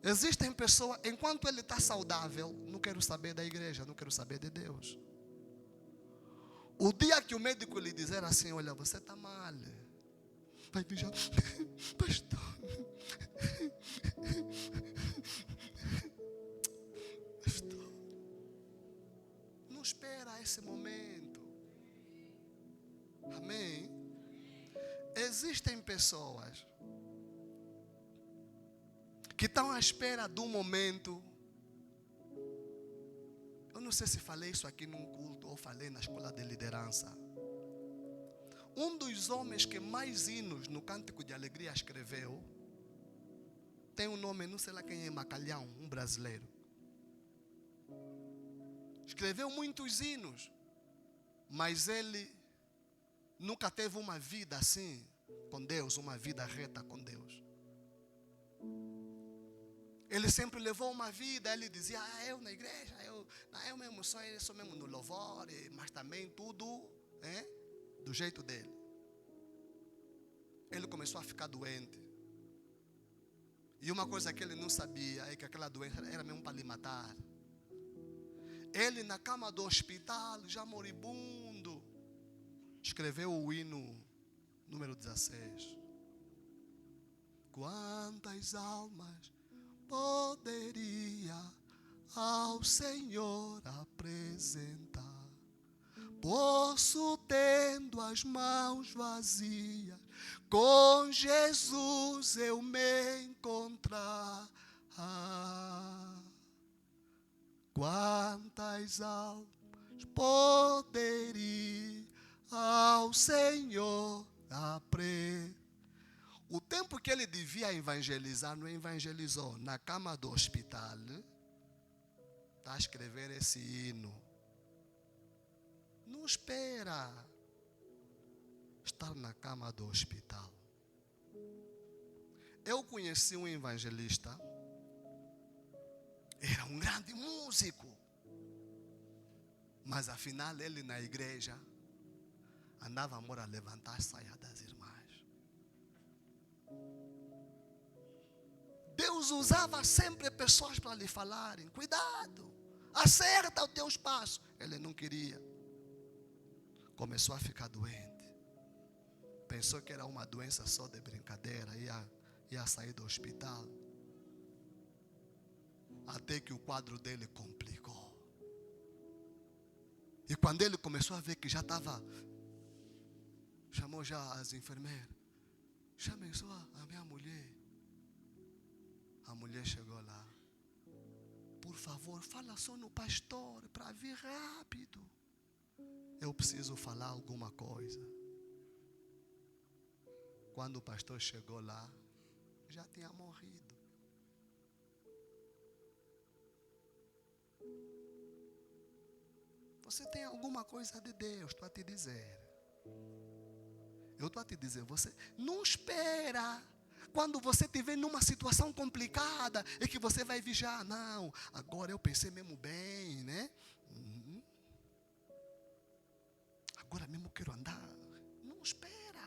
Speaker 1: Existem pessoas, enquanto ele está saudável, não quero saber da igreja, não quero saber de Deus. O dia que o médico lhe dizer assim: olha, você está mal, vai dizer: pastor, não espera esse momento. Amém? Existem pessoas que estão à espera de um momento. Eu não não sei se falei isso aqui num culto ou falei na escola de liderança. Um dos homens que mais hinos no Cântico de Alegria escreveu, tem um nome, não sei lá quem é, Macalhão, um brasileiro. Escreveu muitos hinos, mas ele nunca teve uma vida assim com Deus, uma vida reta com Deus. Ele sempre levou uma vida, ele dizia, eu na igreja, eu mesmo sou mesmo no louvor, mas também tudo do jeito dele. Ele começou a ficar doente. E uma coisa que ele não sabia é que aquela doença era mesmo para lhe matar. Ele na cama do hospital, já moribundo, escreveu o hino número 16. Quantas almas poderia ao Senhor apresentar? Posso, tendo as mãos vazias, com Jesus eu me encontrar. Quantas almas poderia ao Senhor apresentar? O tempo que ele devia evangelizar, não evangelizou. Na cama do hospital, está a escrever esse hino. Não espera estar na cama do hospital. Eu conheci um evangelista, era um grande músico, mas afinal ele na igreja andava a levantar a saia das irmãs. Deus usava sempre pessoas para lhe falarem, cuidado, acerta o teu espaço. Ele não queria. Começou a ficar doente. Pensou que era uma doença só de brincadeira, ia sair do hospital. Até que o quadro dele complicou. E quando ele começou a ver que já estava, chamou já as enfermeiras. Chamem só a minha mulher. A mulher chegou lá. Por favor, fala só no pastor para vir rápido. Eu preciso falar alguma coisa. Quando o pastor chegou lá, já tinha morrido. Você tem alguma coisa de Deus, estou a te dizer. Eu estou a te dizer, você não espera. Quando você estiver numa situação complicada, é que você vai vigiar. Não, agora eu pensei mesmo bem, né? Agora mesmo quero andar. Não espera.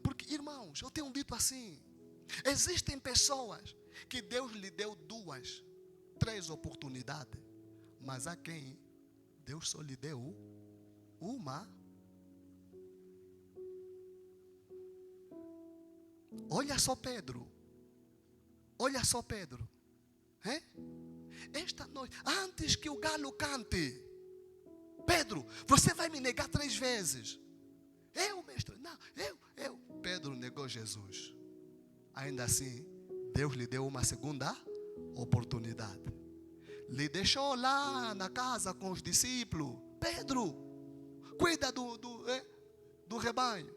Speaker 1: Porque, irmãos, eu tenho dito assim. Existem pessoas que Deus lhe deu 2, 3 oportunidades. Mas a quem Deus só lhe deu uma. Olha só Pedro. Olha só Pedro. Esta noite, antes que o galo cante, Pedro, você vai me negar 3 vezes. Eu, mestre, não, eu. Pedro negou Jesus. Ainda assim, Deus lhe deu uma segunda oportunidade. Lhe deixou lá na casa com os discípulos. Pedro, cuida do rebanho.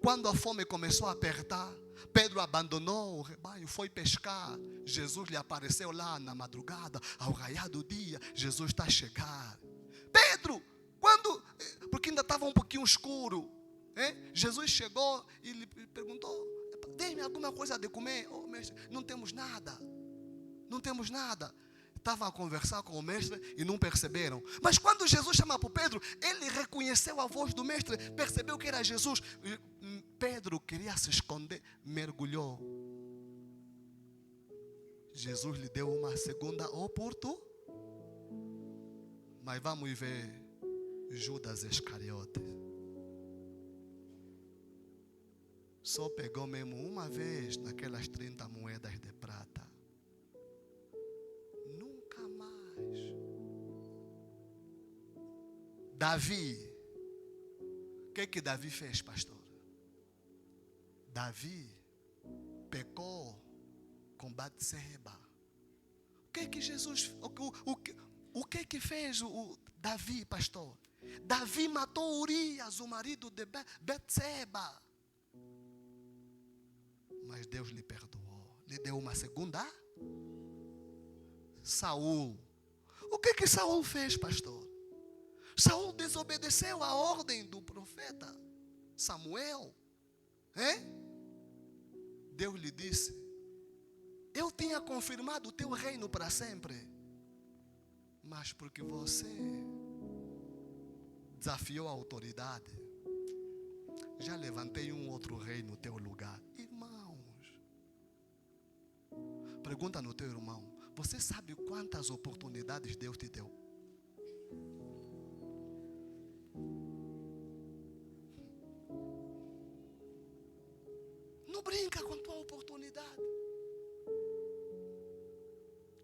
Speaker 1: Quando a fome começou a apertar, Pedro abandonou o rebanho, foi pescar. Jesus lhe apareceu lá na madrugada, ao raiar do dia. Jesus está a chegar. Pedro, porque ainda estava um pouquinho escuro, Jesus chegou e lhe perguntou, dê-me alguma coisa de comer. Oh, mestre, não temos nada. Não temos nada. Estavam a conversar com o mestre e não perceberam. Mas quando Jesus chama para Pedro, ele reconheceu a voz do mestre, percebeu que era Jesus. Pedro queria se esconder, mergulhou. Jesus lhe deu uma segunda oportunidade. Mas vamos ver Judas Iscariote. Só pegou mesmo uma vez naquelas 30 moedas de prata. Nunca mais. Davi. O que Davi fez, pastor? Davi pecou com Batseba. O que Jesus... O que fez o Davi, pastor? Davi matou Urias, o marido de Betseba. Mas Deus lhe perdoou. Lhe deu uma segunda. Saul. O que Saul fez, pastor? Saul desobedeceu a ordem do profeta Samuel. Deus lhe disse: eu tinha confirmado o teu reino para sempre. Mas porque você desafiou a autoridade, já levantei um outro rei no teu lugar. Irmãos, pergunta no teu irmão: você sabe quantas oportunidades Deus te deu? Não brinca com tua oportunidade.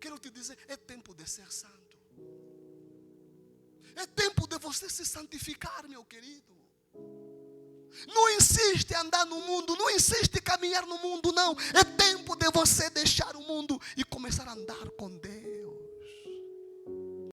Speaker 1: Quero te dizer, é tempo de ser santo. É tempo de você se santificar, meu querido. Não insiste em andar no mundo, não insiste em caminhar no mundo, não. É tempo de você deixar o mundo e começar a andar com Deus.